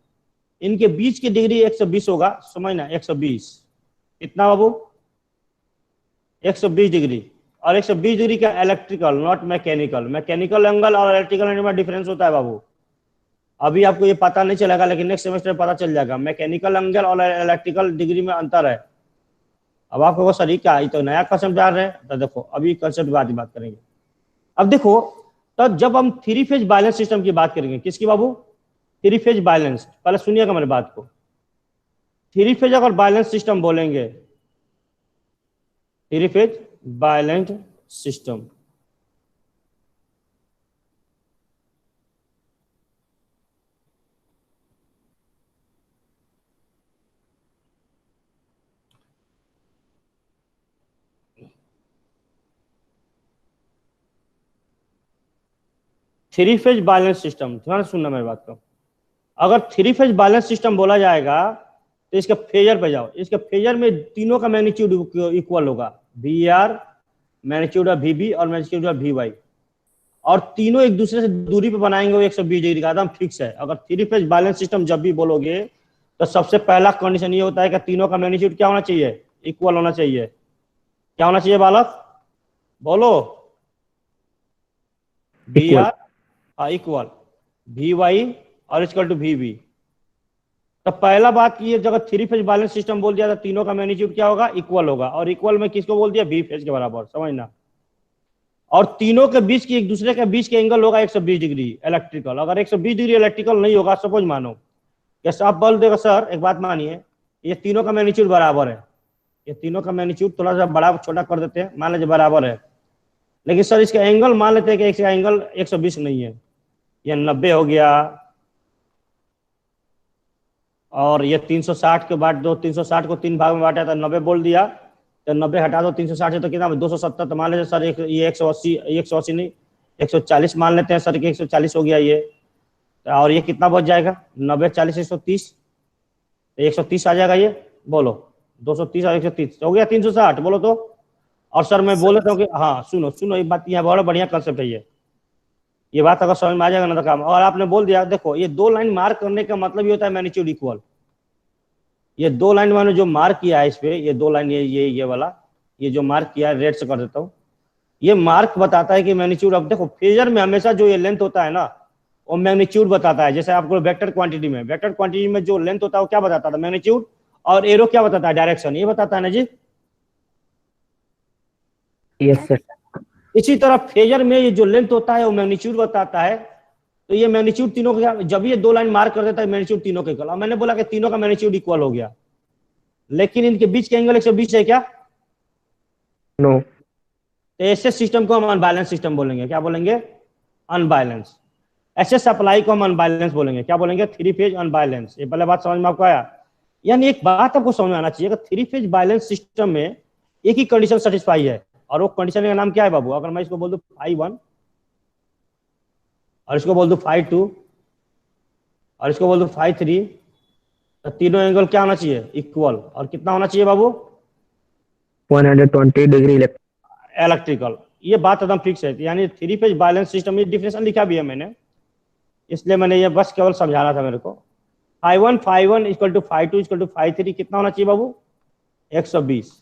इनके बीच की डिग्री 120 होगा, समझना, 120। कितना बाबू? 120 डिग्री। और 120 डिग्री का electrical, not mechanical. Mechanical angle और इलेक्ट्रिकल एंगल में डिफरेंस होता है बाबू। अभी आपको ये पता नहीं चलेगा, लेकिन नेक्स्ट सेमेस्टर में पता चल जाएगा। मैकेनिकल एंगल और इलेक्ट्रिकल डिग्री में अंतर है। अब आपको वो सर क्या, ये तो नया कंसेप्ट जा रहे हैं, तो देखो अभी कंसेप्ट बात करेंगे। अब देखो, तो जब हम 3 फेज बैलेंस सिस्टम की बात करेंगे, किसकी बाबू? 3 फेज बैलेंस। पहले सुनिएगा मेरी बात को। 3 फेज अगर बैलेंस सिस्टम बोलेंगे, 3 phase balance system, three phase balance system, ध्यान सुनना मेरी बात को। अगर 3 फेज बैलेंस सिस्टम बोला जाएगा तो इसके फेजर पे जाओ। इसके फेजर में तीनों का मैग्नीट्यूड इक्वल होगा, V R, magnitude of V B और मैग्नीट्यूड ऑफ वी वाई। और तीनों एक दूसरे से दूरी पे बनाएंगे वो 120 डिग्री का, एकदम फिक्स है। अगर 3 फेज बैलेंस सिस्टम जब भी बोलोगे तो सबसे पहला कंडीशन ये होता है कि तीनों का मैग्नीट्यूड क्या होना चाहिए? इक्वल होना चाहिए। क्या होना चाहिए बालक? बोलो। V R equal, V Y और इक्वल टू वी बी। तो पहला बात ये, जब 3 फेज बैलेंस सिस्टम बोल दिया तो तीनों का मैग्नीट्यूड क्या होगा? इक्वल होगा। और इक्वल में किसको बोल दिया? वी फेज के बराबर, समझना। और तीनों के बीच की, एक दूसरे के बीच के एंगल होगा 120 डिग्री इलेक्ट्रिकल। अगर 120 डिग्री इलेक्ट्रिकल नहीं होगा, सपोज मानो कैसे आप बोल देगा सर, एक बात मानिए, ये तीनों का मैग्नीट्यूड बराबर है, ये तीनों का मैग्नीट्यूड थोड़ा सा बड़ा छोटा कर देते हैं, मान लीजिए बराबर है, लेकिन सर इसका एंगल मान लेते हैं कि इसका एंगल 120 नहीं है, ये 90 हो गया। और ये 360 के बाद 360 को 3 भाग में बांटा तो 90 बोल दिया, तो 90 हटा दो 360 से तो कितना? 270। तो मान लेते सर ये 180 नहीं 140 मान लेते हैं सर कि 140 हो गया ये। और ये कितना बच जाएगा? 90 40 130, 130 आ जाएगा ये। बोलो 230 और 130 हो गया 360, बोलो तो। और सर मैं बोल देता हूँ कि हाँ सुनो एक बात, यहाँ बड़ा बढ़िया कंसेप्ट है ये बात अगर समझ में आ जाएगा ना तो काम। और आपने बोल दिया, देखो ये 2 लाइन मार्क करने का मतलब ये होता है मैग्नीट्यूड इक्वल। ये 2 लाइन मैंने जो मार्क किया है इस पे, ये 2 लाइन ये वाला, ये जो मार्क किया है रेड से कर देता हूँ, ये मार्क बताता है कि मैग्नीट्यूड। अब देखो फेजर में हमेशा जो ये लेंथ होता है ना, वो मैग्नीट्यूड बताता है। जैसे आपको वेक्टर क्वांटिटी में जो लेंथ होता है वो क्या बताता था? मैग्नीट्यूड। और एरो क्या बताता है? डायरेक्शन, ये बताता है ना जी। Yes sir. इसी तरह फेजर में ये जो लेंथ होता है वो मैग्नीट्यूड बताता है। तो ये मैग्नीट्यूड तीनों का, जब ये 2 लाइन मार्क कर देता है मैग्नीट्यूड तीनों के इक्वल। अब मैंने बोला कि तीनों का मैग्नीट्यूड इक्वल हो गया, लेकिन इनके बीच के एंगल 120 है क्या? नो। तो ऐसे सिस्टम को हम अनबैलेंस सिस्टम बोलेंगे। क्या बोलेंगे? अनबैलेंस। ऐसे सप्लाई को हम अनबैलेंस बोलेंगे। क्या बोलेंगे? 3 फेज अनबैलेंस। ये पहले बात समझ में आपको आया? यानी एक बात आपको समझ में आना चाहिए कि 3 फेज बैलेंस सिस्टम में एक ही कंडीशन सेटिस्फाई है, और वो कंडीशन का नाम क्या है बाबू? अगर मैं इसको बोल दूं phi1 और इसको बोल दूं phi2 और इसको बोल दूं phi3, तो तीनों एंगल क्या होना चाहिए? इक्वल। और कितना होना चाहिए बाबू? 120 डिग्री इलेक्ट्रिकल। ये बात एकदम फिक्स है। यानी 3 फेज बैलेंस सिस्टम में डिफिनेशन लिखा भी है मैंने, इसलिए मैंने ये बस केवल समझाना था मेरे को। phi1 equal to phi2 equal to phi3 कितना होना चाहिए बाबू? 120।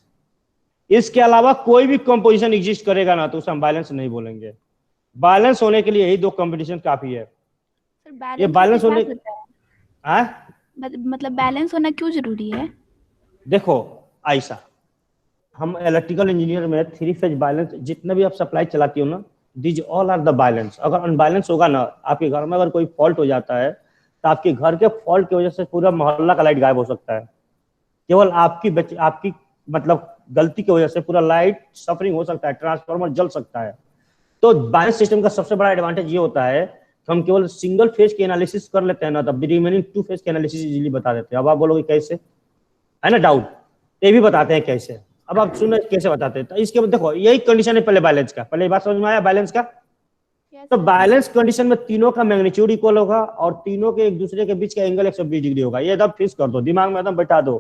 इसके अलावा कोई भी कंपोजिशन एग्जिस्ट करेगा ना तो उसे हम बैलेंस नहीं बोलेंगे। बैलेंस होने के लिए यही 2 कंपटीशन काफी है। सर ये बैलेंस होने मतलब बैलेंस होना क्यों जरूरी है? देखो ऐसा, हम इलेक्ट्रिकल इंजीनियर में 3 फेज बैलेंस जितने भी आप सप्लाई चलाती हो ना, these all are the balance. अगर अनबैलेंस होगा ना, आपके घर में अगर कोई फॉल्ट हो जाता है तो आपके घर के फॉल्ट की वजह से पूरा मोहल्ला का लाइट गायब हो सकता है। केवल आपकी मतलब गलती की वजह से पूरा लाइट सफरिंग हो सकता है, ट्रांसफार्मर जल सकता है। तो बैलेंस सिस्टम का सबसे बड़ा एडवांटेज ये होता है कि तो हम केवल सिंगल फेज के एनालिसिस कर लेते हैं ना, तब रिमेनिंग 2 फेज के एनालिसिस इजीली बता देते हैं। अब आप बोलोगे कैसे, है ना डाउट, ये भी बताते हैं कैसे। अब आप सुनो कैसे बताते हैं। तो इसके बाद देखो यही कंडीशन है पहले बैलेंस का, पहले बात समझ में आया बैलेंस का। तो बैलेंस कंडीशन में तीनों का मैग्नीट्यूड इक्वल होगा और तीनों के एक दूसरे के बीच का एंगल 120 डिग्री होगा। ये एकदम फिक्स कर दो, दिमाग में एकदम बैठा दो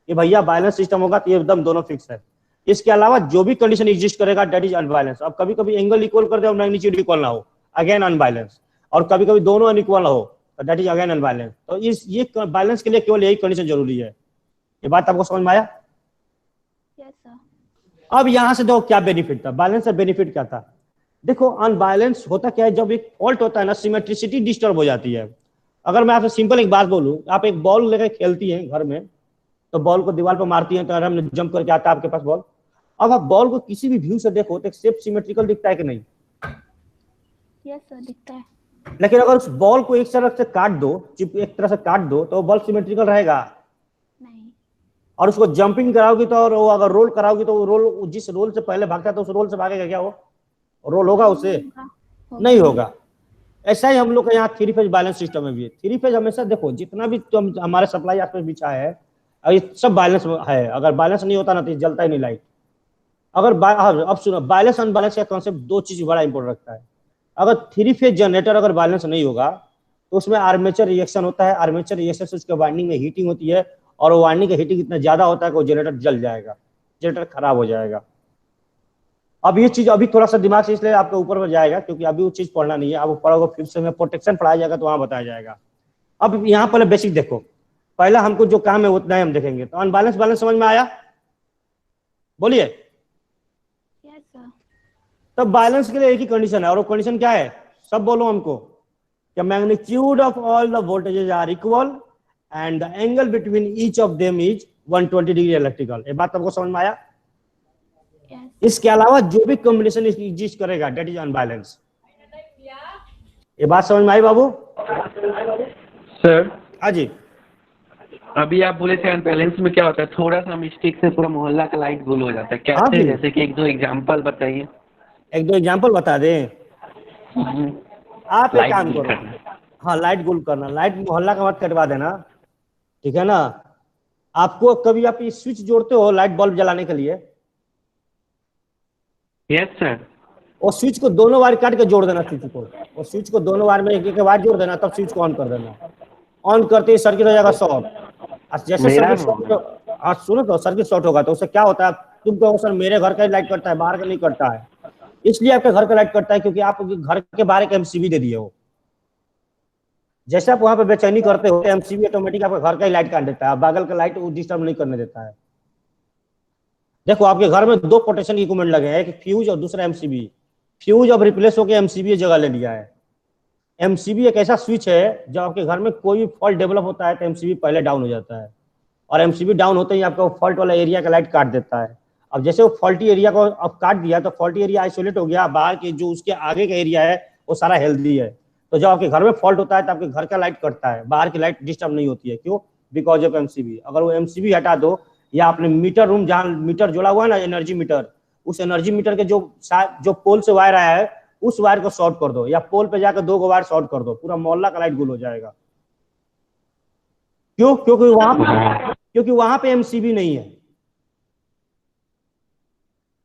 कि भैया बैलेंस सिस्टम होगा तो ये एकदम दोनों फिक्स है। इसके अलावा जो भी कंडीशन एग्जिस्ट करेगा दैट इज अनबैलेंस। अब कभी कभी एंगल इक्वल कर दे और मैग्नीट्यूड इक्वल ना हो, अगेन अनबैलेंस। और कभी कभी दोनों अनइक्वल हो तो दैट इज अगेन अनबैलेंस। तो ये बैलेंस के लिए केवल यही कंडीशन जरूरी है। ये बात आपको समझ में आया? Yes sir. अब यहां से देखो क्या बेनिफिट था, बैलेंस का बेनिफिट क्या था। देखो अनबैलेंस होता क्या है, जब एक फॉल्ट होता है ना सिमेट्रिसिटी डिस्टर्ब हो जाती है। अगर मैं आपसे सिंपल एक बात बोलूं, आप एक बॉल लेकर खेलती हैं घर में, तो बॉल को दीवार पर मारती हैं तो आराम से जंप करके आता है आपके पास बॉल। अब आप बॉल को किसी भी व्यू से देखो तो एक शेप सिमेट्रिकल दिखता है कि नहीं? यस सर, दिखता है। लेकिन अगर उस बॉल को एक तरफ से काट दो, चिप एक तरह से काट दो, तो बॉल सिमेट्रिकल रहेगा नहीं। और उसको जंपिंग कराओगी तो, और वो अगर रोल कराओगी तो वो रोल जिस रोल से पहले भागता है तो उस रोल से भागेगा क्या? वो रोल होगा उससे? नहीं होगा। ऐसा ही हम लोग का यहाँ 3 फेज बैलेंस सिस्टम में भी है। 3 फेज हमेशा देखो जितना भी तुम हमारे सप्लाई आसपास बिछा है ये सब बैलेंस है। अगर बैलेंस नहीं होता ना तो जलता ही नहीं लाइट। अगर अब सुनो, बैलेंस अनबैलेंस का कॉन्सेप्ट 2 चीज बड़ा इंपॉर्टेंट रखता है। अगर 3 फेज जनरेटर अगर बैलेंस नहीं होगा तो उसमें आर्मेचर रिएक्शन होता है। आर्मेचर रिएक्शन से उसके वाइंडिंग में हीटिंग होती है और वो वाइंडिंग का हीटिंग इतना ज्यादा होता है कि वो जनरेटर जल जाएगा, जनरेटर खराब हो जाएगा। अब ये चीज अभी थोड़ा सा दिमाग से इसलिए आपके ऊपर में जाएगा क्योंकि अभी वो चीज पढ़ना नहीं है। अब पढ़ोगे फिर से में प्रोटेक्शन पढ़ाया जाएगा तो वहां बताया जाएगा। अब यहाँ पहले बेसिक देखो, पहला हमको जो काम है उतना ही हम देखेंगे। तो अनबैलेंस बैलेंस समझ में आया? बोलिए। Yes sir. तो बैलेंस के लिए एक ही कंडीशन है और वो कंडीशन क्या है? सब बोलो हमको। कि magnitude of all the voltages are equal and the angle between each of them is 120 degree electrical. ये बात आपको समझ में आया? यस। इसके अलावा जो भी कॉम्बिनेशन एग्जिस्ट करेगा दैट इज अनबैलेंस। ये बात समझ में आई बाबू? सर हाँ जी। अभी आप बोले थे अनबैलेंस में क्या होता है, थोड़ा सा मिस्टेक से पूरा मोहल्ला का लाइट गुल हो जाता है, हाँ कैसे? जी। जैसे कि 1-2 एग्जांपल बताइए। एक दो एग्जांपल बता दें। आप एक लाइट काम गुल करो, करना। हाँ लाइट गुल करना, लाइट मोहल्ला का मत कटवा देना, ठीक है ना। आपको कभी आप ये स्विच जोड़ते हो लाइट बल्ब जलाने के लिए? Yes sir. और स्विच को दोनों वायर काट के जोड़ देना स्विच को, और स्विच को दोनों वायर में एक एक वायर जोड़ देना, तब स्विच को ऑन कर देना। ऑन करते ही सर्किट हो जाएगा शॉर्ट। और जैसे मेरा सर्किट शॉर्ट, आज सुनो तो सर्किट शॉर्ट होगा तो उससे क्या होता है, तुम कहोगे सर मेरे घर का ही लाइट कटता है, बाहर का नहीं कटता है। इसलिए आपके घर का लाइट कटता है क्योंकि आप घर के बाहर एक एमसीबी दे दिए हो। जैसे आप वहां पे बेचैनी करते हो एमसीबी ऑटोमेटिक आपके घर का ही लाइट काट देता है, बगल का लाइट वो डिस्टर्ब नहीं करने देता है। देखो आपके घर में 2 प्रोटेक्शन इक्विपमेंट लगे हैं, एक फ्यूज और दूसरा एमसीबी। फ्यूज अब रिप्लेस होकर एमसीबी जगह ले लिया है। एमसीबी एक ऐसा स्विच है जब आपके घर में कोई भी फॉल्ट डेवलप होता है तो एमसीबी पहले डाउन हो जाता है, और एमसीबी डाउन होते ही आपका फॉल्ट वाला एरिया का लाइट काट देता है। अब जैसे वो फॉल्टी एरिया को अब काट दिया तो फॉल्टी एरिया आइसोलेट हो गया, बाहर के जो उसके आगे का एरिया है वो सारा हेल्दी है। तो जब आपके घर में फॉल्ट होता है तो आपके घर का लाइट कटता है, बाहर की लाइट डिस्टर्ब नहीं होती है। क्यों? Because of MCB. अगर वो एमसीबी हटा दो या आपने मीटर रूम जहाँ मीटर जोड़ा हुआ है ना, एनर्जी मीटर, उस एनर्जी मीटर के जो पोल से वायर आया है उस वायर को शॉर्ट कर दो, या पोल पे जाकर 2 वायर शॉर्ट कर दो, पूरा मोहल्ला का लाइट गुल हो जाएगा। क्यों? क्योंकि वहां पे एमसीबी नहीं है।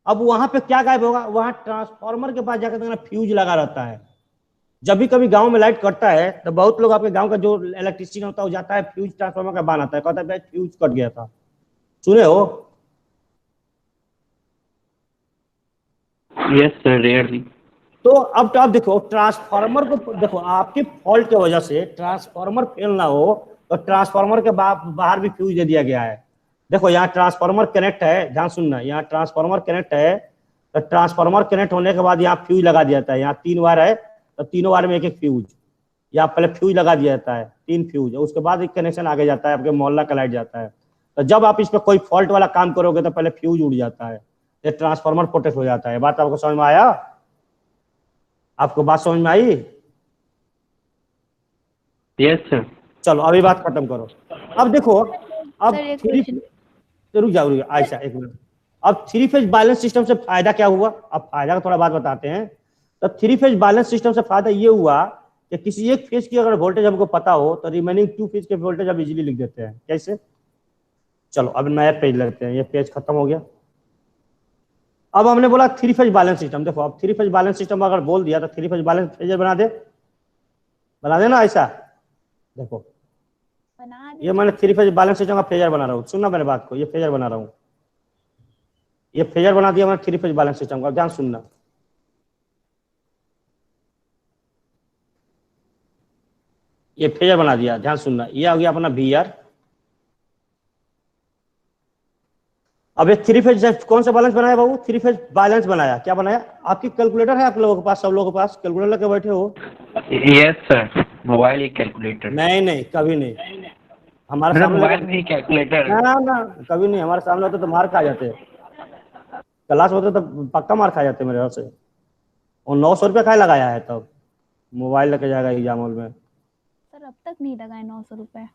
अब वहां पे क्या गायब होगा? वहां ट्रांसफार्मर के पास जाकर देखना फ्यूज लगा रहता है। जब भी कभी गांव में लाइट कटता है तो बहुत लोग आपके गांव का जो इलेक्ट्रिशियन होता है वो जाता है फ्यूज ट्रांसफार्मर का बांध आता है, कहता है फ्यूज कट गया था। सुने हो? Yes sir, rarely. तो अब आप देखो ट्रांसफार्मर को देखो, आपके फॉल्ट की वजह से ट्रांसफार्मर फेल ना हो तो ट्रांसफार्मर के बाहर भी फ्यूज दे दिया गया है। देखो यहाँ ट्रांसफार्मर कनेक्ट है, ध्यान सुनना, यहाँ ट्रांसफार्मर कनेक्ट है तो ट्रांसफार्मर कनेक्ट होने के बाद यहाँ फ्यूज लगा दिया जाता है। यहाँ 3 वायर है तो तीनों वायर में एक एक फ्यूज, यहाँ पहले फ्यूज लगा दिया जाता है, 3 फ्यूज, उसके बाद एक कनेक्शन आगे जाता है, आपके मोहल्ला का लाइट जाता है। तो जब आप इस पर कोई फॉल्ट वाला काम करोगे तो पहले फ्यूज उड़ जाता है, ये ट्रांसफार्मर प्रोटेक्ट हो जाता है। बात आपको समझ में आया? आपको बात समझ में आई? Yes sir. चलो अभी बात खत्म करो। अब देखो, अब सर, एक 3 क्वेश्चन। रुक जाओ आयशा एक मिनट। अब 3 फेज बैलेंस सिस्टम से फायदा क्या हुआ? अब फायदा का थोड़ा बात बताते हैं। तो 3 फेज बैलेंस सिस्टम से फायदा ये हुआ कि किसी एक फेज की अगर वोल्टेज हमको पता हो तो रिमेनिंग 2 फेज के वोल्टेज हम इजीली लिख देते हैं। कैसे? चलो अब नया पेज लेते हैं, ये पेज खत्म हो गया। अब हमने बोला 3 फेज बैलेंस सिस्टम। देखो अब 3 फेज बैलेंस सिस्टम अगर बोल दिया तो 3 फेज बैलेंस फेजर बना दे ना ऐसा। देखो बना ये मैंने 3 फेज बैलेंस सिस्टम का फेजर बना रहा हूँ, सुनना मेरे बात को, ये फेजर बना रहा हूँ, ये फेजर बना दिया मैंने 3 फेज बैलेंस सिस्टम का। ध्यान सुनना, ये फेजर बना दिया, ध्यान सुनना। ये आ गया अपना VR। अब ये 3 फेज कौन सा बैलेंस बनाया बाबू? 3 फेज बैलेंस बनाया। क्या बनाया? आपकी कैलकुलेटर है आप लोगों के पास? सब लोगों के पास कैलकुलेटर लेके बैठे हो? यस सर, मोबाइल एक कैलकुलेटर। नहीं नहीं, कभी नहीं हमारे मेरा सामने मोबाइल में ही कैलकुलेटर है। ना ना, कभी नहीं। हमारे सामने होते तो मार खा जाते, क्लास होते तो पक्का मार खा जाते मेरे हाथ से। और 900 रुपया का लगाया है तब मोबाइल लेके जाएगा एग्जाम हॉल में। सर अब तक नहीं लगाए 900 रुपए।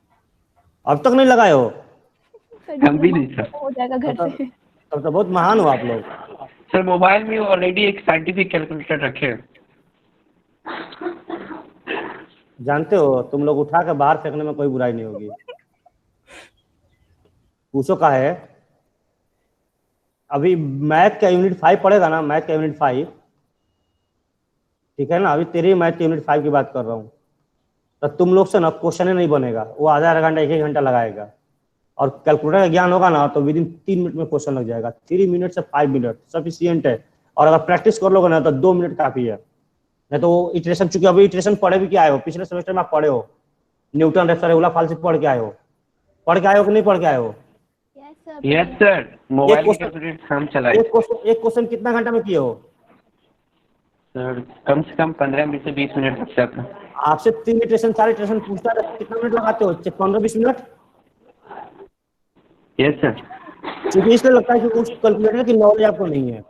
अब तक नहीं लगाए हो? हम भी नहीं सर। हो जाएगा घर से। तब तो बहुत महान हो आप लोग। सर मोबाइल में ऑलरेडी एक साइंटिफिक कैलकुलेटर रखे हैं। जानते हो तुम लोग उठा के बाहर फेंकने में कोई बुराई नहीं होगी। पूछो का है? अभी मैथ का यूनिट 5 पढ़ेगा ना, मैथ का यूनिट 5, ठीक है ना? अभी तेरे मैथ के यूनिट 5 की बात कर रहा हूँ। तो तुम लोग से ना क्वेश्चन नहीं बनेगा, वो आधा घंटा 1 घंटा लगाएगा। और कैलकुलेटर का ज्ञान होगा ना तो विदिन 3 मिनट में क्वेश्चन लग जाएगा। 3 मिनट से 5 मिनट सफिशियंट है। और अगर प्रैक्टिस कर लोगे ना तो 2 मिनट काफी है। नहीं तो इटरेशन, चूंकि अभी इटरेशन पढ़े भी क्या आए हो, पिछले सेमेस्टर में आप पढ़े हो, न्यूटन रेफर रेगुलर फाल से पढ़ के आए हो, पढ़ के आए हो कि नहीं पढ़ के आए हो? यस सर, मोबाइल में कैलकुलेटर हम चलाए। एक क्वेश्चन कितना घंटा में किए हो? सर कम से कम 15 मिनट से 20 मिनट लगता था। आपसे 3 इटरेशन 4 इटरेशन पूछता है, कितना मिनट लगाते हो? 15-20 मिनट। Yes sir. क्योंकि इसलिए लगता है कि उस कैलकुलेटर की नॉलेज आपको नहीं है।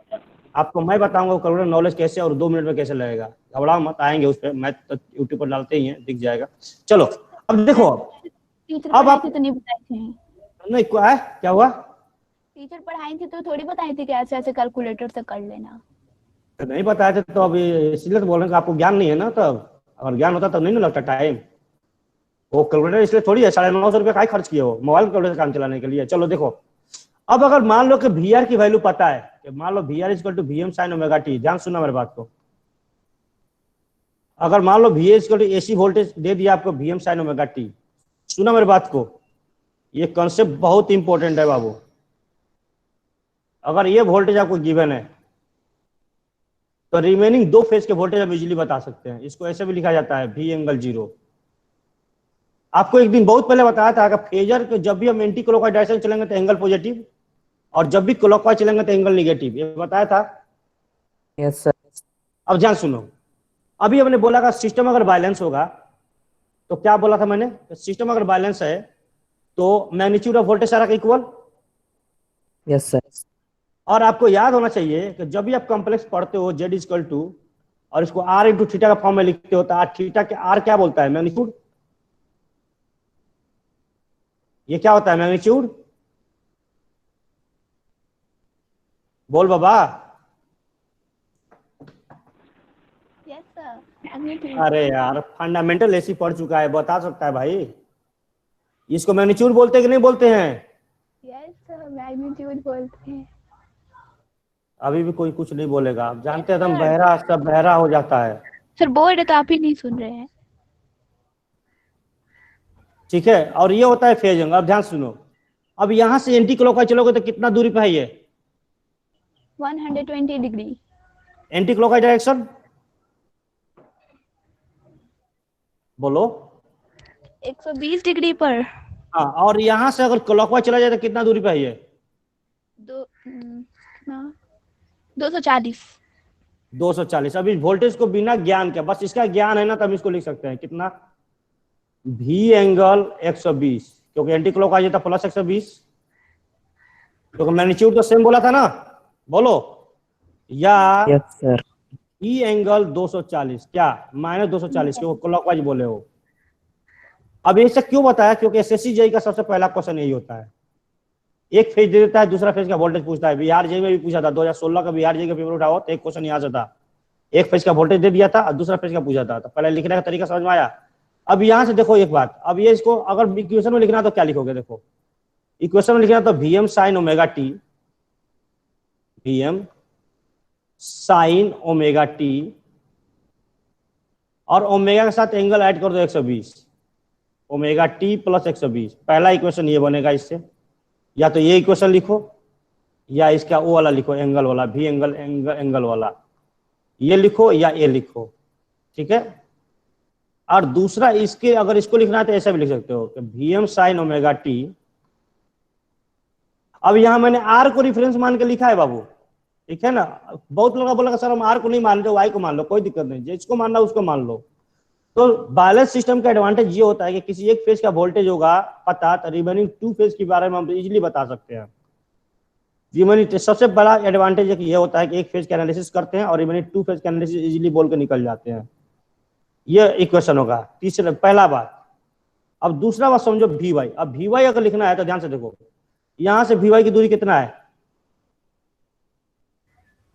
आपको मैं बताऊंगा वो कैलकुलेटर नॉलेज कैसे और 2 मिनट में कैसे लगेगा। घबराओ मत, आएंगे उस पर, मैं तो यूट्यूब पर डालते ही हैं, दिख जाएगा। चलो अब देखो, टीचर अब पढ़ाई आप थी तो नहीं बताई थी। नहीं क्या हुआ? टीचर पढ़ाई थी तो थोड़ी बताई थी कि ऐसे ऐसे कैलकुलेटर से कर लेना। नहीं बताए थे तो अभी इसलिए तो बोल रहे हैं कि आपको ज्ञान नहीं है ना। तब अगर ज्ञान होता तब नहीं ना लगता टाइम। वो कैलकुलेटर इसलिए थोड़ी है 950 रुपया का खर्च किए हो मोबाइल कैलकुलेटर काम चलाने के लिए। चलो देखो, अब अगर मान लो कि VR की वैल्यू पता है कि मान लो VR equal to VM sin omega t, ध्यान सुनना मेरे बात को। अगर मान लो VA equal to AC voltage दे दिया आपको VM sin ओमेगा t, सुना मेरे बात को, ये कॉन्सेप्ट बहुत इंपॉर्टेंट है बाबू। अगर ये वोल्टेज आपको गिवन है तो रिमेनिंग 2 फेज के वोल्टेज आप इजीली बता सकते हैं। इसको ऐसे भी लिखा जाता है V एंगल 0। आपको एक दिन बहुत पहले बताया था कि फेजर के जब भी हम एंटी क्लॉकवाइज डायरेक्शन चलेंगे तो एंगल पॉजिटिव, और जब भी क्लॉकवाइज चलेंगे तो एंगल नेगेटिव, ये बताया था। Yes sir. अब ध्यान सुनो, अभी हमने बोला कि सिस्टम अगर बैलेंस होगा तो क्या बोला था मैंने? सिस्टम अगर बैलेंस है तो मैग्नीट्यूड ऑफ वोल्टेज सारा का इक्वल। Yes sir. और आपको याद होना चाहिए कि जब भी आप कॉम्प्लेक्स पढ़ते हो Z इक्वल टू और इसको R इंटू थीटा का फॉर्म में लिखते हो तो थीटा के R क्या बोलता है? मैग्नीट्यूड। ये क्या होता है? मैग्नीट्यूड। बोल बाबा। Yes sir. अरे यार फंडामेंटल ऐसी पढ़ चुका है, बता सकता है भाई। इसको मैग्नीट्यूड बोलते हैं कि नहीं बोलते हैं? यस सर, मैग्नीट्यूड बोलते हैं। अभी भी कोई कुछ नहीं बोलेगा। आप जानते हैं एकदम बहरा, सब बहरा हो जाता है। सर बोल रहे तो आप ही नहीं सुन रहे हैं। ठीक है, और ये होता है फेज एंगल। अब ध्यान सुनो, अब यहां से एंटी क्लॉकवाइज चलोगे तो कितना दूरी पे है ये? 120 डिग्री। एंटी क्लॉकवाइज डायरेक्शन बोलो। 120 डिग्री पर। हाँ, और यहां से अगर क्लॉकवाइज चला जाए तो कितना दूरी पे है ये? 240। 240। अभी वोल्टेज को बिना ज्ञान के, बस इसका ज्ञान है ना, तो हम इसको लिख सकते हैं कितना? V एंगल 120, क्योंकि एंटी क्लॉकवाइज है तो प्लस 120, क्योंकि मैग्नीट्यूड तो सेम बोला था ना, बोलो। या यस सर। E एंगल 240, क्या माइनस 240, क्योंकि क्लॉकवाइज बोले हो। अब ये सब क्यों बताया? क्योंकि SSC JEE का सबसे पहला क्वेश्चन यही होता है। एक फेज दे देता है, दूसरा फेज का वोल्टेज पूछता है। बिहार JEE में भी पूछा था, 2016 का बिहार JEE का पेपर उठाओ तो एक क्वेश्चन यहाँ से था एक फेज का वोल्टेज दे दिया था और दूसरा फेज का पूछा था, तो पहले लिखने का तरीका समझ में आया। अब यहाँ से देखो एक बात, अब ये इसको अगर इक्वेशन में लिखना तो क्या लिखोगे, देखो इक्वेशन में लिखना तो Vm sin omega T, Vm sin omega T, और ओमेगा के साथ एंगल ऐड कर दो 120, ओमेगा टी प्लस 120। पहला इक्वेशन ये बनेगा इससे, या तो ये इक्वेशन लिखो या इसका वो वाला लिखो, एंगल वाला, भी एंगल वाला ये लिखो या ये लिखो, ठीक है। और दूसरा इसके अगर इसको लिखना है तो ऐसा भी लिख सकते हो कि Vm sin ओमेगा टी। अब यहां मैंने आर को रिफरेंस मान के लिखा है बाबू, ठीक है ना। बहुत लोग बोला सर हम आर को नहीं मान रहे, वाई को मान लो, कोई दिक्कत नहीं, जिसको मानना उसको मान लो। तो बैलेंस सिस्टम का एडवांटेज ये होता है कि किसी एक फेज का वोल्टेज होगा पता, तो रिमेनिंग 2 फेज के बारे में हम इजीली बता सकते हैं। रिमेनिंग सबसे बड़ा एडवांटेज ये होता है कि एक फेज का एनालिसिस करते हैं और रिमेनिंग 2 फेज का एनालिसिस इजीली बोल के निकल जाते हैं। ये इक्वेशन होगा तीसरा, पहला बात। अब दूसरा बात समझो वी वाई। अब वी वाई अगर लिखना है तो ध्यान से देखो, यहां से वी वाई की दूरी कितना है,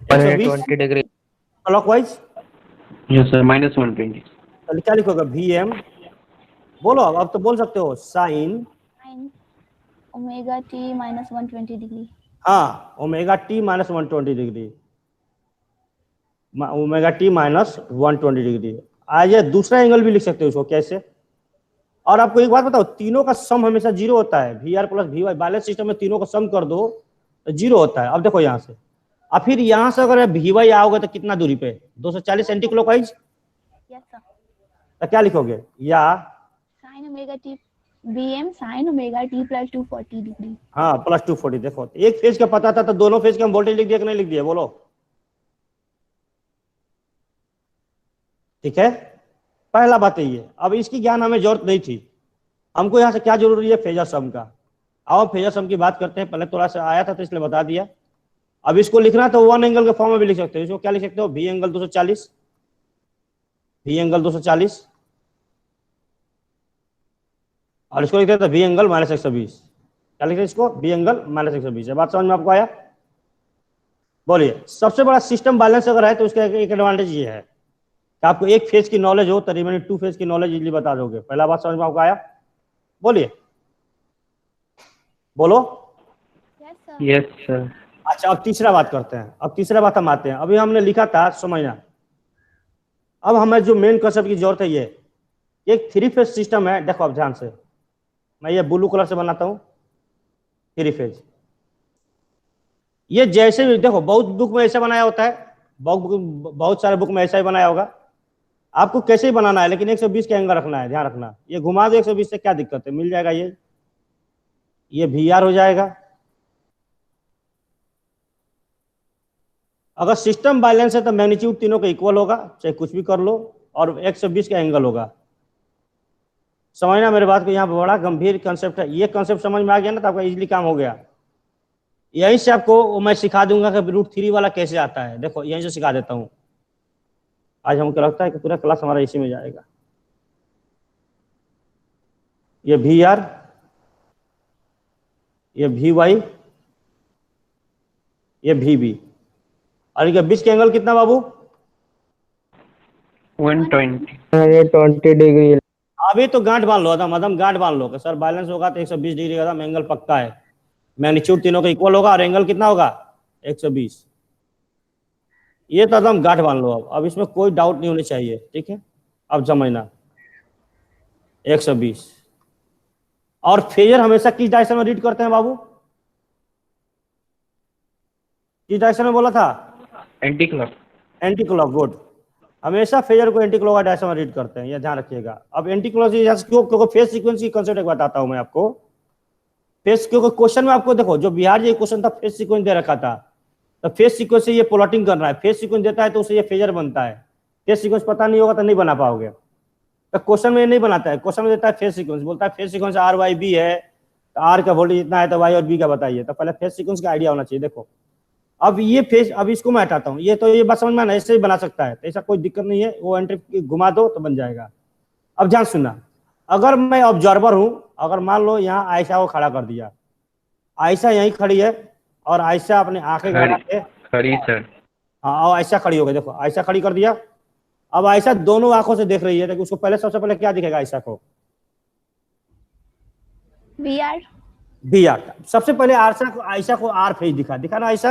120 डिग्री। क्लॉकवाइज। Yes sir, -120। तो क्या लिखोगे, Vm, बोलो अब तो बोल सकते हो, sine sin omega T minus 120 degree. हाँ, omega T minus 120 degree, omega T minus 120 degree. आज ये दूसरा एंगल भी लिख सकते हो उसको कैसे। और आपको एक बात बताओ, तीनों का सम हमेशा जीरो होता है, V R plus V Y. Balance system में तीनों का सम कर दो तो जीरो होता है। अब देखो यहाँ से, और फिर यहाँ से अगर वी वाई आओगे तो कितना दूरी पे, 240 एंटी क्लॉकवाइज। Yes sir. तो क्या लिखोगे, या sin omega T, Vm sin omega T plus 240 degree. हाँ प्लस 240। देखो एक फेज का पता था तो दोनों फेज का हम वोल्टेज लिख दिया कि नहीं लिख दिया, बोलो। ठीक है, पहला बात है ये। अब इसकी ज्ञान हमें जरूरत नहीं थी, हमको यहाँ से क्या जरूरी है, फेजर सम का। आओ फेजर सम की बात करते हैं। पहले थोड़ा सा आया था तो इसलिए बता दिया। अब इसको लिखना तो वन एंगल के फॉर्म में भी लिख सकते हो। इसको क्या लिख सकते हो, वी एंगल 240, वी एंगल 240, और इसको लिखते हैं तो वी एंगल माइनस 120। क्या लिखते हैं इसको, वी एंगल माइनस 120। बात समझ में आपको आया, बोलिए। सबसे बड़ा सिस्टम बैलेंस अगर है तो उसका एक एडवांटेज ये है कि आपको एक फेज की नॉलेज हो तो रिमेनिंग 2 फेज की नॉलेज इजीली बता दोगे। पहला बात समझ में आपको आया, बोलिए, बोलो। Yes sir. Yes sir. अच्छा, अब तीसरा बात करते हैं। अब तीसरा बात हम आते हैं। अभी हमने लिखा था समझना। अब हमें जो मेन कंसेप्ट की जरूरत है, ये एक 3 फेज सिस्टम है। देखो अब ध्यान से, मैं ये ब्लू कलर से बनाता हूं, 3 फेज। ये जैसे भी देखो, बहुत बुक में ऐसा बनाया होता है, बहुत सारे बुक में ऐसा ही बनाया होगा। आपको कैसे ही बनाना है, लेकिन 120 का एंगल रखना है, ध्यान रखना। ये घुमा दो 120 से, क्या दिक्कत है, मिल जाएगा। ये VR हो जाएगा। अगर सिस्टम बैलेंस है तो मैग्नीट्यूड तीनों का इक्वल होगा, चाहे कुछ भी कर लो, और 120 का एंगल होगा। समझना मेरे बात को, यहाँ पे बड़ा गंभीर कंसेप्ट है। ये कंसेप्ट समझ में आ गया ना तो आपका इजीली काम हो गया। यहीं से आपको मैं सिखा दूंगा कि √3 वाला कैसे आता है। देखो यहीं से सिखा देता हूँ। आज हमको लगता है कि पूरा क्लास हमारा इसी में जाएगा। ये VR, ये VY, ये VB, और इनके बीच के एंगल कितना बाबू, 120 डिग्री। अभी तो गांठ बांध लो, अदम गांठ बांध लो कि सर बैलेंस होगा तो 120 डिग्री का एंगल पक्का है। मैग्नीट्यूड तीनों का इक्वल होगा और एंगल कितना होगा, 120। ये तो एकदम गांठ बांध लो। अब इसमें कोई डाउट नहीं होनी चाहिए, ठीक है। अब समझना, 120। और फेजर हमेशा किस डायरेक्शन में रीड करते हैं बाबू, किस डायरेक्शन में बोला था, anti clock. Anti clock, good. हमेशा फेजर को एंटी क्लॉक डायरेक्शन में रीड करते हैं, ये ध्यान रखिएगा। अब एंटी क्लॉक क्यों, क्योंकि फेज सीक्वेंस की कंसेप्ट एक बताता हूं मैं आपको। फेज, क्योंकि क्वेश्चन में आपको देखो, जो बिहार जी क्वेश्चन था फेज सीक्वेंस दे रखा था, तो फेज सीक्वेंस से ये प्लॉटिंग करना है। फेज सीक्वेंस देता है तो उससे ये फेजर बनता है। फेज सीक्वेंस पता नहीं होगा तो नहीं बना पाओगे। तो क्वेश्चन में नहीं बनाता है, क्वेश्चन में देता है फेज सीक्वेंस, बोलता है फेज सीक्वेंस RYB है, तो R का वोल्टेज इतना है तो Y और B का बताइए। तो पहले फेज सीक्वेंस का आइडिया होना चाहिए। देखो अब ये फेज, अब इसको मैं हटाता हूँ, ये तो ये बात समझ में ना, ऐसे ही बना सकता है, तो ऐसा कोई दिक्कत नहीं है। वो एंट्री घुमा दो तो बन जाएगा। अब ध्यान सुनना, अगर मैं ऑब्जर्वर हूं, अगर मान लो यहाँ आयशा को खड़ा कर दिया, आयशा यहीं खड़ी है और आयशा अपने आंखें गड़ा के खड़ी सर। हाँ और ऐसा खड़ी हो गई, देखो ऐसा खड़ी कर दिया। अब ऐसा दोनों आंखों से देख रही है, तो उसको पहले सबसे पहले क्या दिखेगा ऐसा को? VR। B R. सबसे पहले आयशा को आर फेज दिखा ना ऐसा।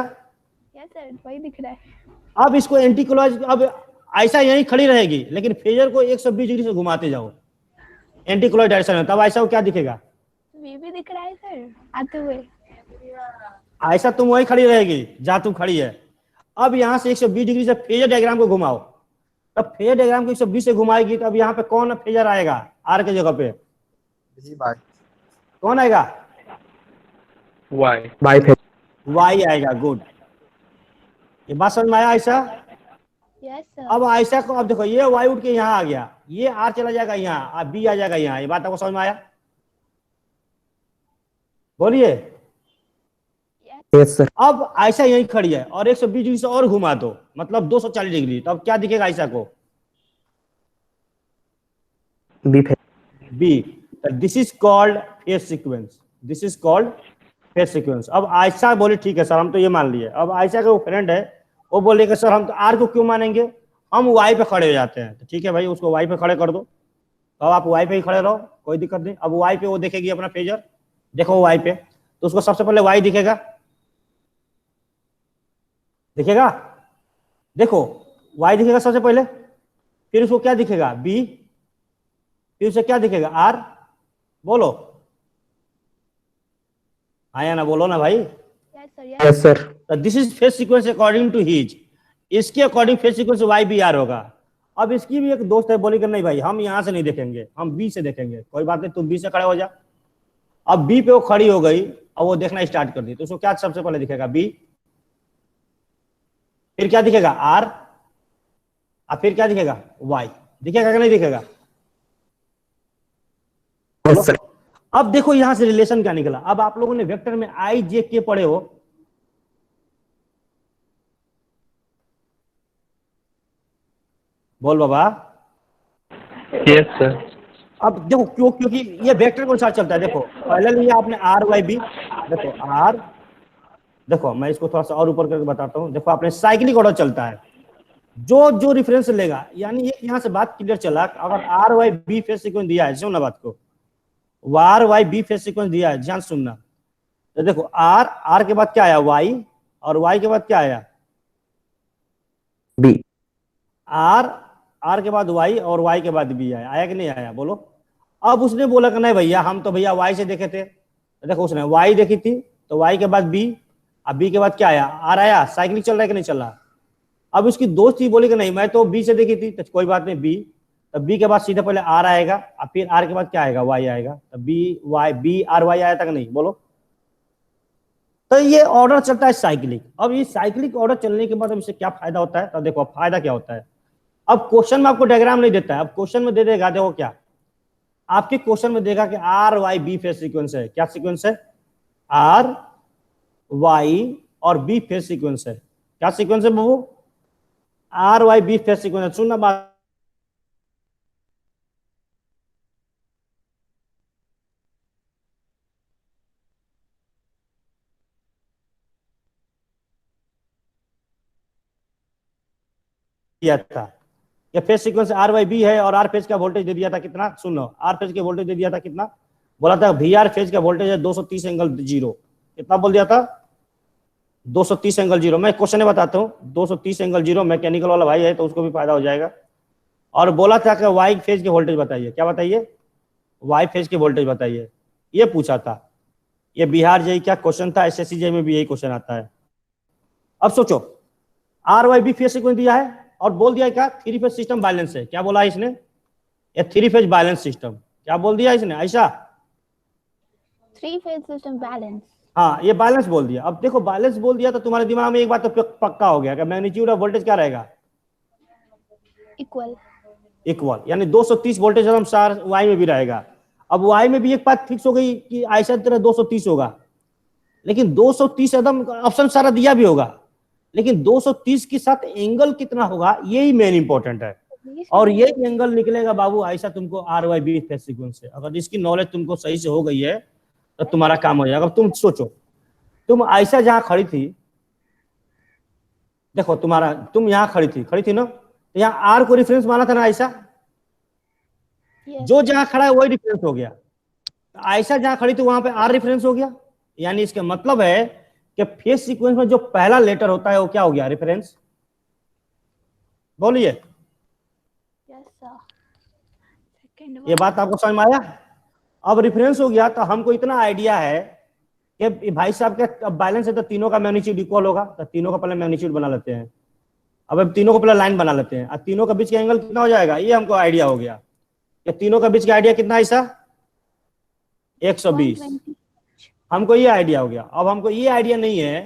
यस सर, वही दिख रहा है। अब इसको एंटी क्लॉकवाइज, अब ऐसा यहीं खड़ी रहेगी, लेकिन फेजर को 120 डिग्री से घुमाते जाओ एंटी क्लॉकवाइज डायरेक्शन में, तब ऐसा को क्या दिखेगा? वी भी दिख रहा है सर आते हुए। ऐसा तुम वहीं खड़ी रहेगी जहां तुम खड़ी है। अब यहाँ से 120 डिग्री से फेजर डायग्राम को घुमाओ, तब फेजर डायग्राम को 120 से घुमाएगी, तब यहाँ पे कौन फेजर आएगा आर के जगह पे? कौन आएगा? वाई वाई आएगा। गुड, ये बात समझ में आया ऐसा? Yes sir. अब ऐसा को, अब देखो ये वाई उठ के यहाँ आ गया, ये आर चला जाएगा यहाँ, अब बी आ जाएगा यहाँ। ये बात आपको समझ में आया? बोलिए। Yes sir. अब ऐसा यहीं खड़ी है और 120 डिग्री से और घुमा दो, मतलब 240 डिग्री, तो अब क्या दिखेगा ऐसा को? B phase. B. This is called phase sequence, this is called phase sequence. अब आयशा बोले ठीक है सर, हम तो ये मान लिए। अब आयशा का फ्रेंड है, वो बोले कि सर हम तो आर को क्यों मानेंगे, हम वाई पे खड़े हो जाते हैं। तो ठीक है भाई, उसको वाई पे खड़े कर दो। तो अब आप वाई पे ही खड़े रहो, कोई दिक्कत नहीं। अब वाई पे वो देखेगी अपना फेजर, देखो वाई पे, तो उसको सबसे पहले वाई दिखेगा, दिखेगा, देखो वाई दिखेगा सबसे पहले, फिर उसको क्या दिखेगा? बी, फिर उसे क्या दिखेगा? आर। बोलो आया ना, बोलो ना भाई। Yes sir. Yes sir. This is phase sequence according to his, इसके according phase sequence Y B R होगा। अब इसकी भी एक दोस्त है, बोली कि नहीं भाई हम यहाँ से नहीं देखेंगे, हम बी से देखेंगे। कोई बात नहीं, तुम बी से खड़े हो जा। अब बी पे वो खड़ी हो गई, अब वो देखना स्टार्ट कर दी, तो उसको क्या सबसे पहले दिखेगा? बी, फिर क्या दिखेगा? आर, और फिर क्या दिखेगा? वाई। दिखेगा कि नहीं दिखेगा? Yes sir. अब देखो यहां से रिलेशन क्या निकला। अब आप लोगों ने वेक्टर में आई जे के पढ़े हो, बोल बाबा। Yes sir. अब देखो क्यों, क्योंकि ये वेक्टर के अनुसार चलता है। देखो पहले लिया आपने आर वाई बी, देखो आर, देखो मैं इसको थोड़ा सा और ऊपर करके बताता हूँ। देखो आपने साइक्लिक ऑर्डर चलता है, जो जो रेफरेंस लेगा, यानी ये यहाँ से बात क्लियर चला। अगर R Y B phase sequence दिया है, सुनना बात को, R Y B phase sequence दिया है, ध्यान सुनना। तो देखो आर, आर के बाद क्या आया? वाई, और वाई के बाद क्या आया? बी। आर, आर के बाद वाई, और वाई के बाद बी आया। आया कि नहीं आया? बोलो। अब उसने बोला कि नहीं भैया हम तो भैया वाई से देखे थे। तो देखो उसने वाई देखी थी, तो वाई के बाद बी, अब बी के बाद क्या आया? आर आया। साइक्लिक चल रहा है कि नहीं चल रहा? अब उसकी दोस्त ही बोली कि नहीं मैं तो बी से देखी थी, तो कोई बात नहीं बी, तो बी के बाद सीधे पहले आर आएगा, और फिर आर के बाद क्या आएगा? वाई आएगा। तो B Y, B R Y आया तक नहीं? बोलो। तो ये ऑर्डर चलता है साइक्लिक। अब ये साइक्लिक ऑर्डर चलने के बाद अब इससे क्या फायदा होता है? तो देखो फायदा क्या होता है। अब क्वेश्चन में आपको डायग्राम नहीं देता है, अब क्वेश्चन में दे देगा। देखो क्या आपके क्वेश्चन में देगा कि R Y B phase sequence है। क्या सीक्वेंस है? आर वाई और बी फेज सीक्वेंस है। क्या सीक्वेंस है बाबू? R Y B phase sequence है। सुनना बात, दिया था ये phase sequence R Y B है, और आर फेज का वोल्टेज दे दिया था कितना? सुनो, आर फेज के वोल्टेज दे दिया था कितना? बोला था वी आर फेज का वोल्टेज है 230 एंगल 0। कितना बोल दिया था? 230 एंगल 0। मैं क्वेश्चन बताता हूँ, 230 एंगल 0। मैकेनिकल वाला भाई है तो उसको भी फायदा हो जाएगा। और बोला था कि वाई फेज के वोल्टेज बताइए। क्या बताइए? वाई फेज के वोल्टेज बताइए, ये पूछा था। ये बिहार जेई क्या क्वेश्चन था, एसएससी जेई में भी यही क्वेश्चन आता है। अब सोचो, R Y B phase sequence दिया है और बोल दिया क्या? थ्री फेज सिस्टम बैलेंस है। क्या बोला है इसने? ये थ्री फेज बैलेंस सिस्टम। क्या बोल दिया इसने ऐसा? Three phase system balance. हाँ, ये बैलेंस बोल दिया। अब देखो बैलेंस बोल दिया तो तुम्हारे दिमाग में एक बात तो पक्का हो गया कि मैग्नीट्यूड ऑफ वोल्टेज क्या रहेगा? इक्वल। इक्वल, यानी 230 वोल्टेज अनुसार वाई में भी रहेगा। अब वाई में भी एक बात फिक्स हो गई कि ऐसा तरह 230 होगा, लेकिन 230 एकदम ऑप्शन सारा दिया भी होगा, लेकिन 230 के साथ एंगल कितना होगा, यही मेन इंपॉर्टेंट है। और ये एंगल निकलेगा बाबू ऐसा तुमको R Y B phase sequence से। अगर इसकी नॉलेज तुमको सही से हो गई है तो तुम्हारा काम हो जाएगा। अब तुम सोचो, तुम ऐसा जहां खड़ी थी, देखो तुम यहाँ खड़ी थी ना, तो यहाँ आर को रेफरेंस माना था ना आयशा, Yes. जो जहां खड़ा है वही रेफरेंस हो गया। तो आयशा जहां खड़ी थी वहां पे आर रेफरेंस हो गया, यानी इसका मतलब है कि फेज सीक्वेंस में जो पहला लेटर होता है वो क्या हो गया, रेफरेंस। बोलिए, Yes, sir. Second ये one. बात आपको समझ में आया। अब रेफरेंस हो गया तो हमको इतना आइडिया है कि भाई साहब के बैलेंस है तो तीनों का मैग्नीट्यूड इक्वल होगा, तो तीनों का पहले मैग्नीट्यूड बना लेते हैं। अब तीनों को पहले लाइन बना लेते हैं, और तीनों के बीच का एंगल कितना हो जाएगा, ये हमको आइडिया हो गया कि तीनों के बीच का आइडिया कितना है, ऐसा 120। 120. हमको ये आइडिया हो गया। अब हमको ये आइडिया नहीं है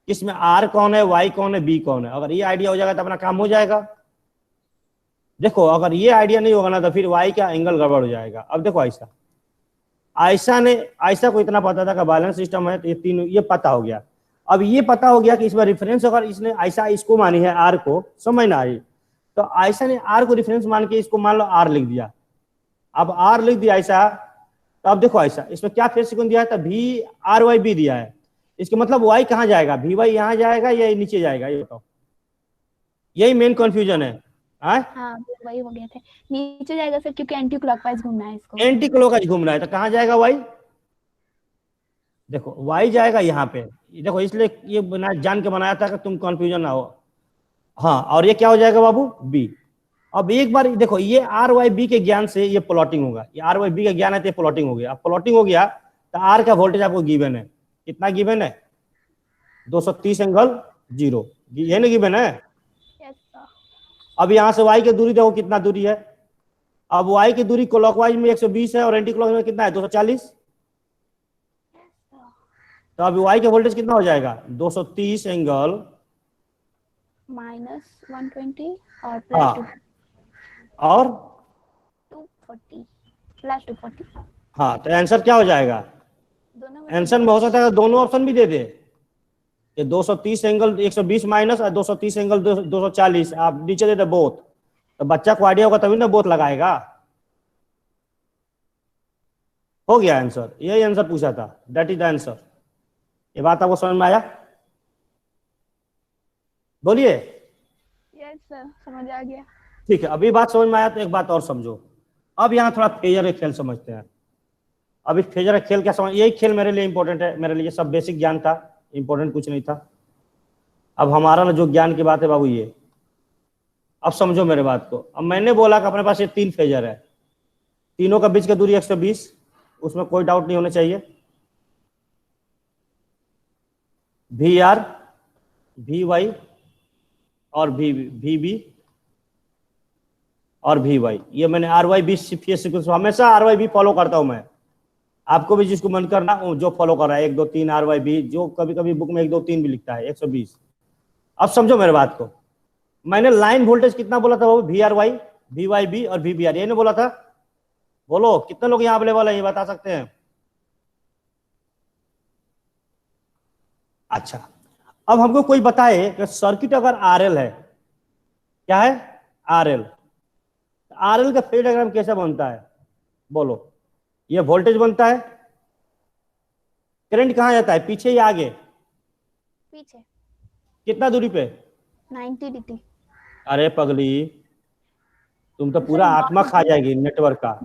कि इसमें आर कौन है, वाई कौन है, बी कौन है। अगर ये आइडिया हो जाएगा तो अपना काम हो जाएगा। देखो अगर ये आइडिया नहीं होगा ना तो फिर वाई का एंगल गड़बड़ हो जाएगा। अब देखो आयशा को इतना पता था कि बैलेंस सिस्टम है, तो ये तीनों ये पता हो गया। अब ये पता हो गया कि इसमें रेफरेंस, अगर इसने आयशा इसको मानी है आर को, समझ ना आई, तो आयशा ने आर को रेफरेंस मान के इसको मान लो आर लिख दिया। अब आर लिख दिया आयशा, तो अब देखो आयशा इसमें क्या फेज सीक्वेंस दिया है, तो भी आर वाई बी दिया है। इसके मतलब वाई कहाँ जाएगा, भी वाई यहाँ जाएगा या नीचे जाएगा, ये बताओ। यही मेन कंफ्यूजन है। हाँ वही हो गए थे, नीचे जाएगा सर क्योंकि एंटी क्लॉकवाइज घूमना है इसको। एंटी क्लॉकवाइज घूम रहा है, तो कहाँ जाएगा वाई, देखो वाई जाएगा यहाँ पे। देखो इसलिए ये जान के बनाया था कि तुम कंफ्यूजन ना हो। हाँ, और ये क्या हो जाएगा बाबू, बी। अब एक बार देखो ये आर वाई बी के ज्ञान से ये प्लॉटिंग होगा, ये आर वाई बी का ज्ञान है तो ये प्लॉटिंग हो गया। अब प्लॉटिंग हो गया तो आर का वोल्टेज आपको गिवन है, कितना गिवन है, 230 एंगल 0, ये ना गिवन है। Yes, sir. अब यहाँ से वाई की दूरी देखो कितना दूरी है। अब वाई की दूरी क्लॉकवाइज में 120 है और एंटी क्लॉकवाइज में कितना है, 240। तो अब वाई का वोल्टेज कितना हो जाएगा, 230 एंगल -120 और हाँ, प्लस और 240 प्लस 240 हाँ, तो आंसर क्या हो जाएगा, दोनों आंसर में हो सकता है दोनों ऑप्शन भी दे दे, ये 230 एंगल 120 माइनस और 230 एंगल 240, आप नीचे दे दे बोथ। तो बच्चा को आइडिया होगा तभी ना बोथ लगाएगा। हो गया आंसर, यही आंसर पूछा था, दैट इज द आंसर। ये बात आपको समझ में आया, बोलिए। यस सर समझ आ गया। ठीक है, अभी बात समझ में आया तो एक बात और समझो। अब यहाँ थोड़ा फेजर का खेल समझते हैं। अब इस फेजर का खेल क्या समझ, यही खेल मेरे लिए इंपॉर्टेंट है, मेरे लिए सब बेसिक ज्ञान था, इंपॉर्टेंट कुछ नहीं था। अब हमारा ना जो ज्ञान की बात है बाबू ये, अब समझो मेरे बात को। अब मैंने बोला कि अपने पास ये 3 फेजर है, तीनों का बीच की दूरी 120, उसमें कोई डाउट नहीं होना चाहिए। वी आर, वी वाई और वी बी और वी वाई, ये मैंने आर वाई बी सीक्वेंस हमेशा आर वाई बी फॉलो करता हूं मैं। आपको भी जिसको मन करना जो फॉलो कर रहा है 1 2 3 आर वाई बी, जो कभी कभी बुक में 1 2 3 भी लिखता है 120। अब समझो मेरे बात को, मैंने लाइन वोल्टेज कितना बोला था वो, V R Y, V Y B और वी बी आर, ये नहीं बोला था। बोलो कितने लोग यहाँ अवेलेबल है, ये बता सकते हैं। अच्छा, अब हमको कोई बताए कि सर्किट अगर आरएल है, क्या है आरएल, आरएल का फेज डायग्राम कैसे बनता है, बोलो। ये वोल्टेज बनता है, करंट कहाँ जाता है, पीछे या आगे, पीछे कितना दूरी पे, 90 डिग्री। अरे पगली तुम तो पूरा आत्मा खा जाएगी नेटवर्क का।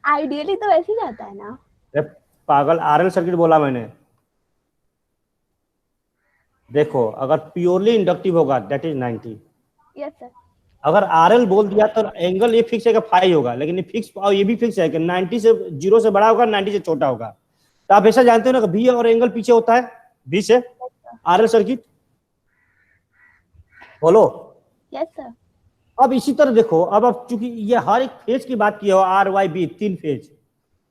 आइडियली तो वैसे ही जाता है ना। अरे पागल, आरएल सर्किट बोला मैंने। देखो अगर प्योरली इंडक्टिव होगा दैट इज 90। Yes sir. अगर आरएल बोल दिया तो एंगल ये फिक्स है कि फाई होगा, लेकिन ये फिक्स और ये भी फिक्स है कि 90 से 0 से बड़ा होगा, 90 से छोटा होगा। तो आप ऐसा जानते हो ना कि भी और एंगल पीछे होता है, भी से आरएल सर्किट, बोलो। Yes sir. अब इसी तरह देखो, अब चूंकि ये हर एक फेज की बात की है, आर वाई बी 3 फेज,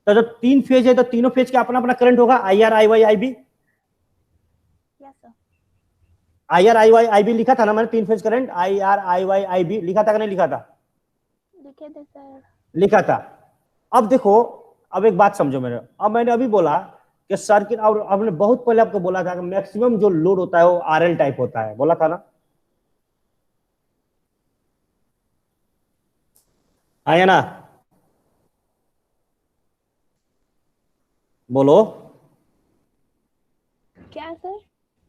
तो जब 3 फेज है तो तीनों फेज का अपना अपना करंट होगा, I R I Y I B. Yes sir. I R I Y I B लिखा था ना मैंने, 3 phase current I R I Y I B लिखा था कि नहीं लिखा था, लिखे थे सर। लिखा था। अब देखो, अब एक बात समझो मेरे, अब मैंने अभी बोला कि सर्किट, और आपने बहुत पहले आपको बोला था कि मैक्सिमम जो लोड होता है वो आरएल टाइप होता है, बोला था ना, आया ना, बोलो। क्या सर?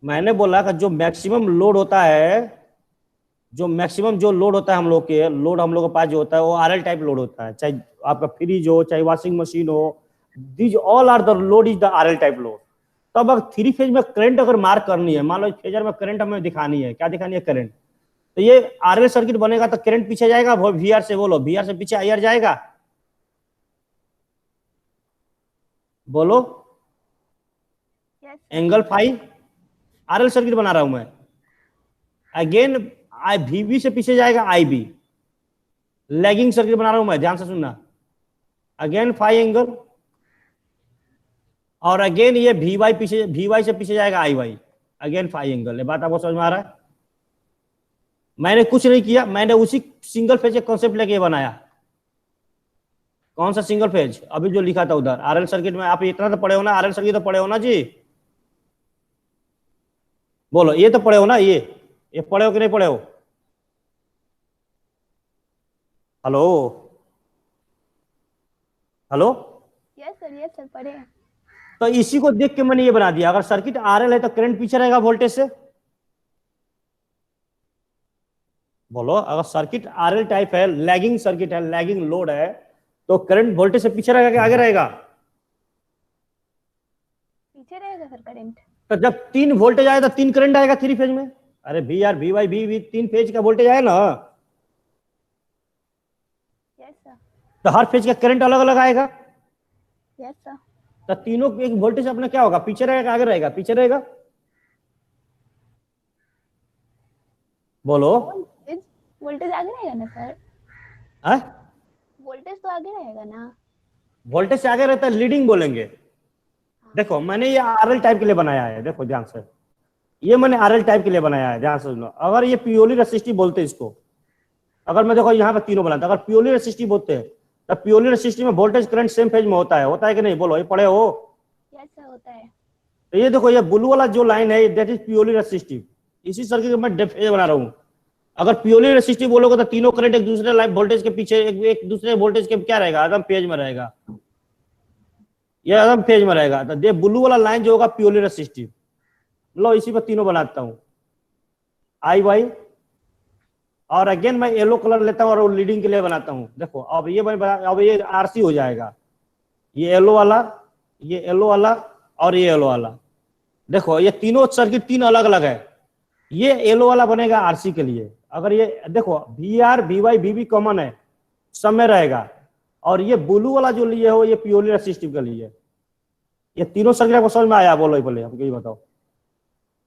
मैंने बोला कि जो मैक्सिमम लोड होता है जो मैक्सिमम जो लोड होता है हम लोग के लोड हम लोग के पास जो होता है वो आरएल टाइप लोड होता है, चाहे आपका फ्रिज हो चाहे वॉशिंग मशीन हो, these all are the load is the RL type load. तब अगर थ्री फेज में करंट अगर मार्क करनी है, मान लो फेजर में करंट हमें दिखानी है, क्या दिखानी है, करंट, तो ये आरएल सर्किट बनेगा तो करंट पीछे जाएगा, वीआर से बोलो, वीआर से पीछे आईआर जाएगा, बोलो, yes angle five RL circuit बना रहा हूं मैं। अगेन आई वीबी से पीछे जाएगा आईबी, लैगिंग सर्किट बना रहा हूं मैं, ध्यान से सुनना। अगेन फाइव एंगल, और अगेन ये वी वाई से पीछे जाएगा आई वाई, अगेन फाइव एंगल। ये बात आपको समझ में आ रहा है? मैंने कुछ नहीं किया, मैंने उसी सिंगल फेज के कॉन्सेप्ट लेके बनाया। कौन सा सिंगल फेज? अभी जो लिखा था उधर आरएल सर्किट में। आप इतना तो पढ़े हो ना, आरएल सर्किट तो पढ़े हो ना जी, बोलो, ये तो पढ़े हो ना, ये पढ़े हो कि नहीं पढ़े हो? हेलो हेलो, यस सर पढ़े। तो इसी को देख के मैंने ये बना दिया। अगर सर्किट आरएल है तो करंट पीछे रहेगा वोल्टेज से, बोलो। अगर सर्किट आरएल टाइप है, लैगिंग सर्किट है, लैगिंग लोड है, तो करंट वोल्टेज से पीछे रहेगा कि आगे रहेगा? पीछे रहेगा सर करंट। तो जब 3 वोल्टेज आए तो 3 करंट आएगा थ्री फेज में। अरे V R V Y V 3 phase का वोल्टेज आया ना, यस सर। तो हर फेज का करंट अलग अलग आएगा। Yes sir. तो तीनों एक वोल्टेज अपना क्या होगा, पीछे रहेगा आगे रहेगा? पीछे रहेगा, बोलो। वोल्टेज आगे रहेगा ना सर? है, वोल्टेज तो आगे रहेगा ना? वोल्टेज से आगे रहता है, लीडिंग बोलेंगे। देखो मैंने ये आरएल टाइप के लिए बनाया है, देखो ध्यान से, ये मैंने आरएल टाइप के लिए बनाया है, ध्यान से सुनो। अगर ये प्योरली रेसिस्टिव बोलते इसको, अगर मैं देखो यहाँ पर तीनों बनाता, अगर प्योरली रेसिस्टिव बोलते हैं तो प्योरली रेसिस्टिव में वोल्टेज करंट सेम फेज में होता है कि नहीं, बोलो, ये पढ़े हो? यस सर होता है। तो ये देखो, ये ब्लू वाला जो लाइन है दैट इज प्योरली रेसिस्टिव। इसी सर्किट में मैं फेज बना रहा हूँ। अगर प्योरली रेसिस्टिव बोलोगे तो तीनों करंट एक दूसरे लाइन वोल्टेज के पीछे एक दूसरे वोल्टेज के क्या रहेगा, एकदम फेज में रहेगा, ये एकदम फेज में रहेगा। तो ये ब्लू वाला लाइन जो होगा प्योरली रेसिस्टिव। लो इसी पर तीनों बनाता हूँ, आई वाई, और अगेन मैं येलो कलर लेता हूँ और लीडिंग के लिए बनाता हूँ। देखो अब ये अब ये आरसी हो जाएगा, ये येलो वाला, ये येलो वाला और ये येलो वाला। देखो ये तीनों सर्किट 3 अलग अलग है। ये येलो वाला बनेगा आरसी के लिए। अगर ये देखो V R V Y V B common है, सब में रहेगा। और ये ब्लू वाला जो लिए हो ये प्योरली रेसिस्टिव के लिए। ये तीनों सर्किट आपको समझ में आया? बोलो पहले हमको ये बताओ।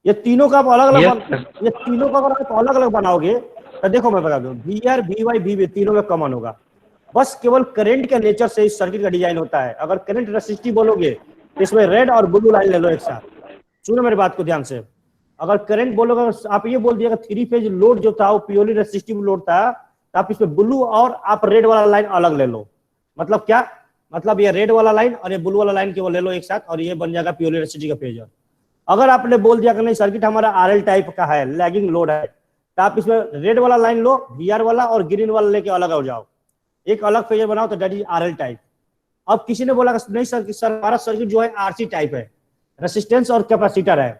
ये तीनों का आप अलग अलग ये तीनों का अगर आप अलग अलग बनाओगे तो देखो मैं बता दूं, V R V Y V B तीनों में कॉमन होगा। बस केवल करंट के नेचर से इस सर्किट का डिजाइन होता है। अगर करंट रेसिस्टिव बोलोगे तो इसमें रेड और ब्लू लाइन ले लो एक साथ। सुनो मेरी बात को ध्यान से। अगर करंट बोलोगे, आप ये बोल दिया थ्री फेज लोड जो था वो प्योरली रेसिस्टिव लोड था, तो आप इसमें ब्लू और आप रेड वाला लाइन अलग ले लो। मतलब क्या? मतलब ये रेड वाला लाइन और ये ब्लू वाला लाइन केवल ले लो एक साथ, और ये बन जाएगा प्योरली रेसिस्टिव का फेजर। अगर आपने बोल दिया कि नहीं सर्किट हमारा आरएल टाइप का है, लैगिंग लोड है, तो आप इसमें रेड वाला लाइन लो, वीआर वाला और ग्रीन वाला लेके अलग हो जाओ, एक अलग फेजर बनाओ, तो दैट इज आरएल टाइप। अब किसी ने बोला नहीं सर हमारा सर्किट जो है आरसी टाइप है, रेसिस्टेंस और कैपेसिटर है,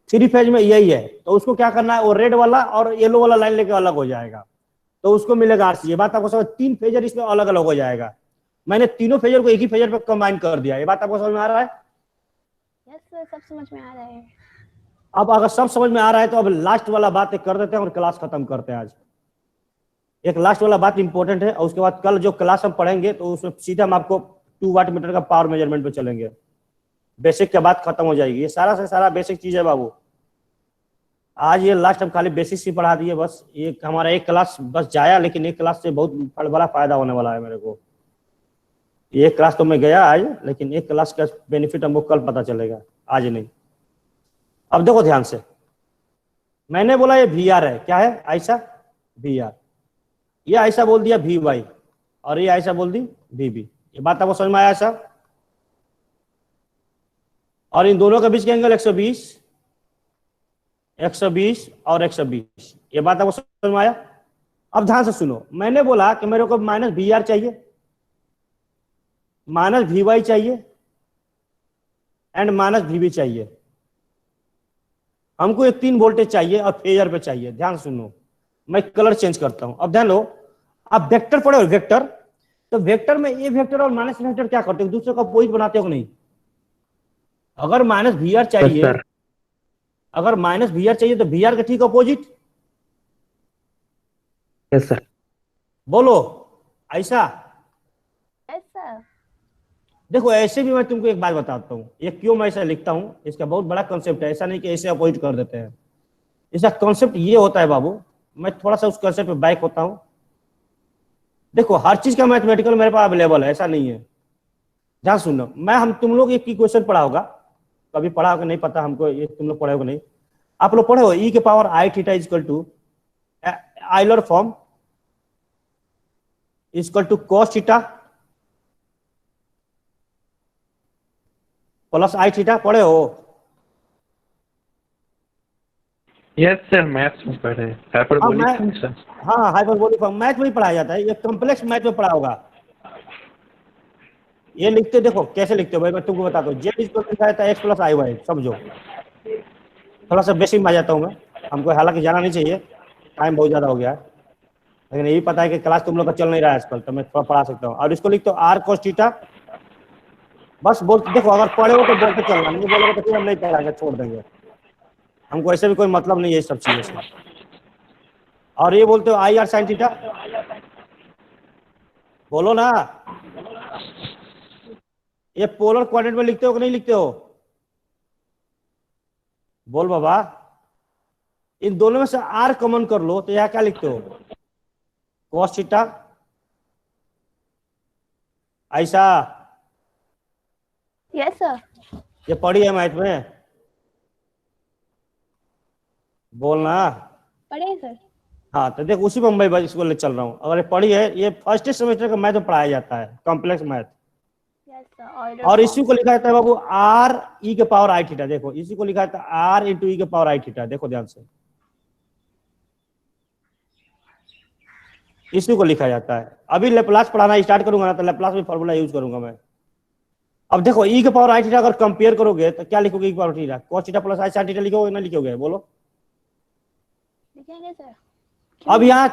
थ्री फेज में यही है, तो उसको क्या करना है, वो रेड वाला और येलो वाला लाइन लेके अलग हो जाएगा, तो उसको मिलेगा आरसी। ये बात आपको समझ? 3 फेजर इसमें अलग अलग हो जाएगा। मैंने तीनों फेजर को एक ही फेजर पे कंबाइन कर दिया। ये बात आपको समझ में आ रहा है? यस सर सब समझ में आ रहा है। अब अगर सब समझ में आ रहा है तो अब लास्ट वाला बात कर देते हैं और क्लास खत्म करते हैं आज। एक लास्ट वाला बात इंपॉर्टेंट है, और उसके बाद कल जो क्लास हम पढ़ेंगे तो उसमें सीधा हम आपको 2 वाट मीटर का पावर मेजरमेंट पे चलेंगे। बेसिक की बात खत्म हो जाएगी। ये सारा से सारा बेसिक चीज है बाबू। आज ये लास्ट हम खाली बेसिक्स ही पढ़ा दिए बस। ये हमारा एक क्लास बस जाया, लेकिन एक क्लास से बहुत बड़ा फायदा होने वाला है मेरे को। एक क्लास तो मैं गया आज, लेकिन एक क्लास का बेनिफिट हमको कल पता चलेगा, आज नहीं। अब देखो ध्यान से, मैंने बोला ये वी आर है, क्या है ऐसा, वी आर, ये ऐसा बोल दिया वी वाई, और ये ऐसा बोल दी वी बी। ये बात आपको समझ में आया ऐसा? और इन दोनों के बीच के एंगल 120 और 120। ये बात आपको समझ में आया? अब ध्यान से सुनो, मैंने बोला कि मेरे को माइनस वी आर चाहिए, माइनस वी वाई चाहिए एंड माइनस वी बी चाहिए। हमको ये 3 वोल्टेज चाहिए और फेजर पे चाहिए। ध्यान से सुनो, मैं कलर चेंज करता हूं। अब ध्यान लो, आप वेक्टर पढ़े हो, वेक्टर, तो वेक्टर में ए वेक्टर और माइनस वेक्टर क्या करते हो, दूसरे का अपोजिट बनाते हो कि नहीं? अगर माइनस वी आर चाहिए, सर। अगर माइनस वी आर चाहिए तो वी आर का ठीक अपोजिट। Yes sir. बोलो ऐसा। ऐसा देखो ऐसे भी मैं तुमको एक बात बताता हूँ, ये क्यों मैं ऐसा लिखता हूँ, इसका बहुत बड़ा कॉन्सेप्ट है। ऐसा नहीं कि ऐसे अपोजिट कर देते हैं, इसका कॉन्सेप्ट ये होता है बाबू। मैं थोड़ा सा उस कॉन्सेप्ट पे बैक होता हूँ। देखो हर चीज का मैथमेटिकल मेरे पास अवेलेबल है, ऐसा नहीं है। ध्यान सुनो, मैं हम तुम लोग एक क्वेश्चन पढ़ा होगा, कभी पढ़ा होगा नहीं पता हमको, ये तुम लोग पढ़े होगा नहीं। आप लोग पढ़े हो ई के power I theta equal to Euler form equal to cos theta plus I theta, पढ़े हो? यस सर, मैथ्स में पढ़े, हाइपरबोलिक फंक्शन। हाँ हाइपरबोलिक फॉर्म मैथ में ही पढ़ाया जाता है, ये कॉम्प्लेक्स मैथ में पढ़ा होगा। ये लिखते देखो कैसे लिखते हो भाई, मैं तुमको बताता हूँ। जेड इक्वल टू लिखा था एक्स प्लस आई वाई, समझो। थोड़ा सा बेसिक में आ जाता हूँ मैं, हमको हालांकि जाना नहीं चाहिए, टाइम बहुत ज्यादा हो गया है, लेकिन यही पता है कि क्लास तुम लोग का चल नहीं रहा है आजकल, तो मैं थोड़ा पढ़ा सकता हूँ। और इसको लिखते हो आर कोस थीटा। बस बोल, देखो अगर पढ़े हो तो बोलते चलना, नहीं बोलोगे तो फिर हम नहीं पढ़ाएंगे, छोड़ देंगे। हमको ऐसे भी कोई मतलब नहीं है इस सब चीजों से। और ये बोलते हो आई आर साइन थीटा, बोलो ना। ये पोलर क्वाड्रेंट में लिखते हो कि नहीं लिखते हो? बोल बाबा। इन दोनों में से आर कॉमन कर लो तो यह क्या लिखते हो? Cos theta. ऐसा यस सर। ये पढ़ी है मैथ में? बोलना। पढ़े सर। हाँ तो देख उसी में मैं इसको ले चल रहा हूँ। अगर ये पढ़ी है, ये फर्स्ट सेमेस्टर का मैथ में पढ़ाया जाता है, कॉम्प्लेक्स मैथ। Yes sir. और इसी को लिखा जाता है बाबू आर ई के पावर आई थीटा। देखो इसी को लिखा जाता है आर इंटू ई के पावर आई थीटा। देखो ध्यान से, इसी को लिखा जाता है। अभी लेप्लास पढ़ाना स्टार्ट करूंगा ना, तो लेप्लास में फॉर्मूला यूज करूंगा मैं। अब देखो ई के पावर आई थीटा अगर कंपेयर करोगे तो क्या लिखोगे? ई के power theta cos theta plus i sine theta लिखोगे ना लिखोगे? बोलो। लिखेंगे सर। अब यहाँ,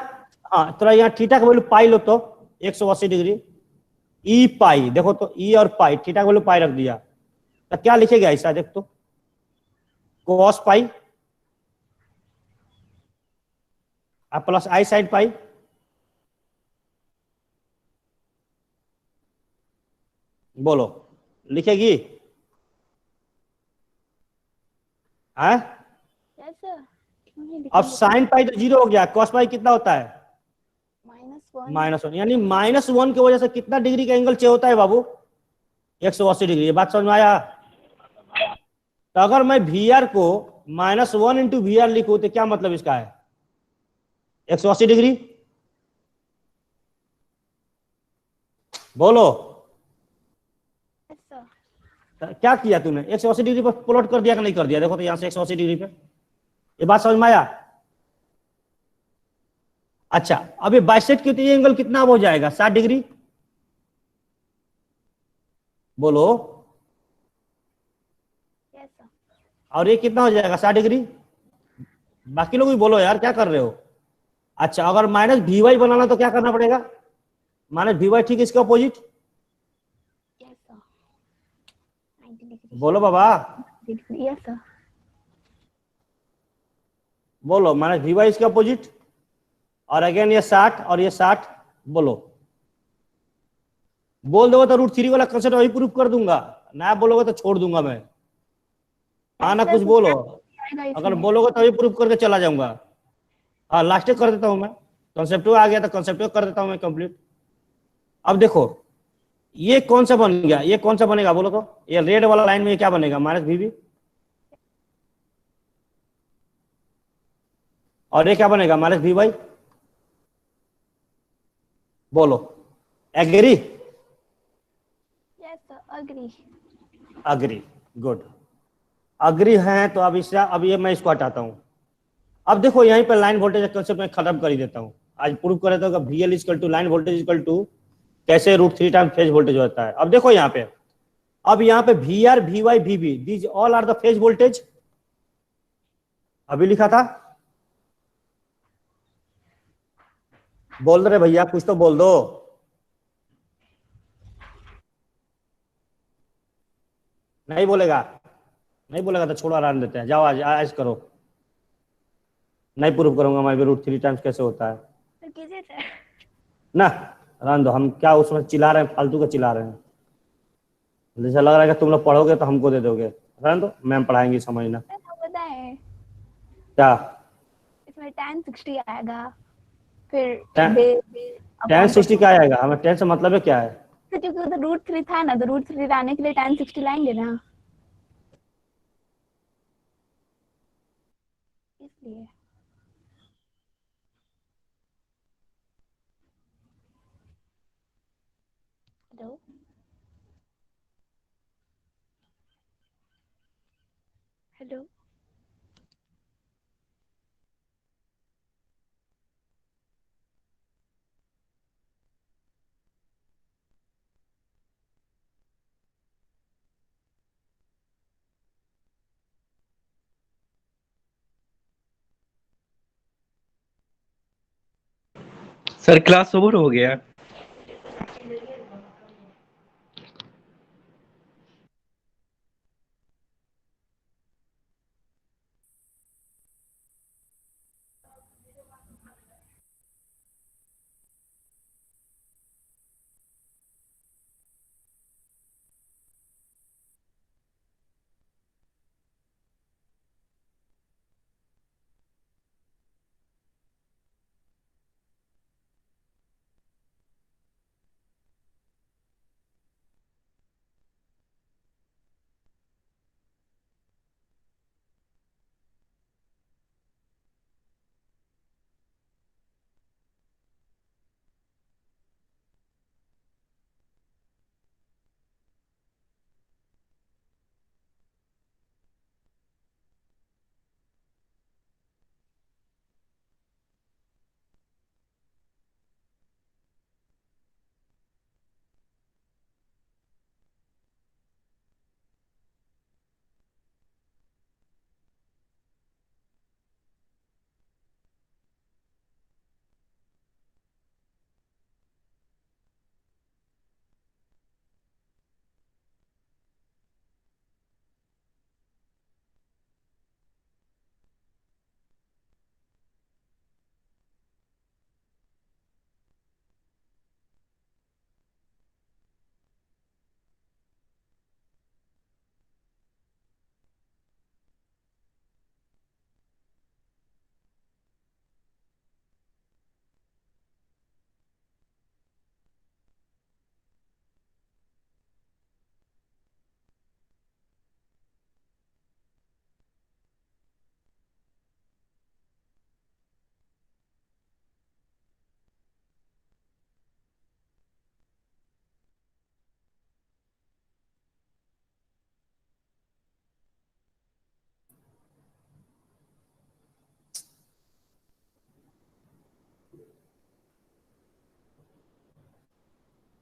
हाँ तो यहाँ थीटा का वैल्यू पाई लो तो 180 डिग्री ई पाई। देखो तो ई और पाई, थीटा का वैल्यू पाई रख दिया तो क्या लिखेगा ऐसा? देख तो कॉस पाई और प्लस आई साइन पाई। बोलो लिखेगी? हाँ यस सर। क्यों नहीं अब लिखेंगे? साइन पाई तो जीरो हो गया, कॉस पाई कितना होता है? -1। -1, यानी -1 की वजह से कितना डिग्री का एंगल चेंज होता है बाबू? 180 डिग्री। ये बात समझ में आया? तो अगर मैं वी आर को -1 इंटू वी आर लिखूं तो क्या मतलब इसका है? 180 डिग्री। बोलो। Yes sir. तो क्या किया तूने? 180 डिग्री पर प्लॉट कर दिया कि नहीं कर दिया? देखो तो यहां से 180 डिग्री पे, ये बात समझ में आया? अच्छा अब ये बाइसेक्ट के ये एंगल कितना हो जाएगा? 60 डिग्री। बोलो। Yes sir. और ये कितना हो जाएगा? 60 डिग्री। बाकी लोग भी बोलो यार, क्या कर रहे हो? अच्छा अगर माइनस वी वाई बनाना तो क्या करना पड़ेगा? माइनस वी वाई ठीक इसके अपोजिट। Yes sir. 90 डिग्री। बोलो बाबा, यस सर। बोलो माइनस वी वाई इसके अपोजिट। और अगेन ये 60 और ये 60। बोलो। बोल दोगे तो √3 वाला कंसेप्ट वही प्रूफ कर दूंगा, ना बोलोगे तो छोड़ दूंगा मैं। हाँ ना कुछ बोलो, अगर बोलोगे तो वही प्रूफ करके चला जाऊंगा। हाँ लास्ट कर देता हूं मैं, कॉन्सेप्ट आ गया तो कॉन्सेप्ट कर देता हूं मैं कंप्लीट। अब देखो ये कौन सा बन गया, ये कौन सा बनेगा बोलो तो? ये रेड वाला लाइन में क्या बनेगा? -VB। और ये क्या बनेगा? -VY। बोलो agree? Yes sir. Agree. Agree, good. Agree है तो अब ये मैं इसको हटाता हूं। अब देखो यहीं पर लाइन वोल्टेज कंसेप्ट में खत्म कर ही देता हूं। आज प्रूव कर देता हूं कि VL equal to line voltage equal to कैसे √3 टाइम फेज वोल्टेज होता है। अब देखो यहाँ पे, अब यहाँ पे VR, VY, VB these all are the phase voltage. अभी लिखा था बोल रहे भैया, कुछ तो बोल दो। नहीं बोलेगा, नहीं बोलेगा तो छोड़ो, आराम देते हैं। जाओ आज आज करो। नहीं प्रूव करूंगा मैं भी रूट 3 टाइम्स कैसे होता है तो कीजिए सर। ना। रहने दो, हम क्या उसमें चिल्ला रहे हैं, फालतू का चिल्ला रहे हैं। जैसा लग रहा है कि तुम लोग पढ़ोगे तो हमको दे दोगे। रहने दो, मैम पढ़ाएंगी, समझना। सर हम बताएं, क्या इसमें tan 60 आएगा, फिर tan अपॉन 60 क्या आएगा? हमें 10 से मतलब है क्या है? तो क्योंकि उधर √3 था ना, तो √3 लाने के लिए tan 60 लाएंगे ना, इसलिए। Hello, hello. Sir class over हो गया।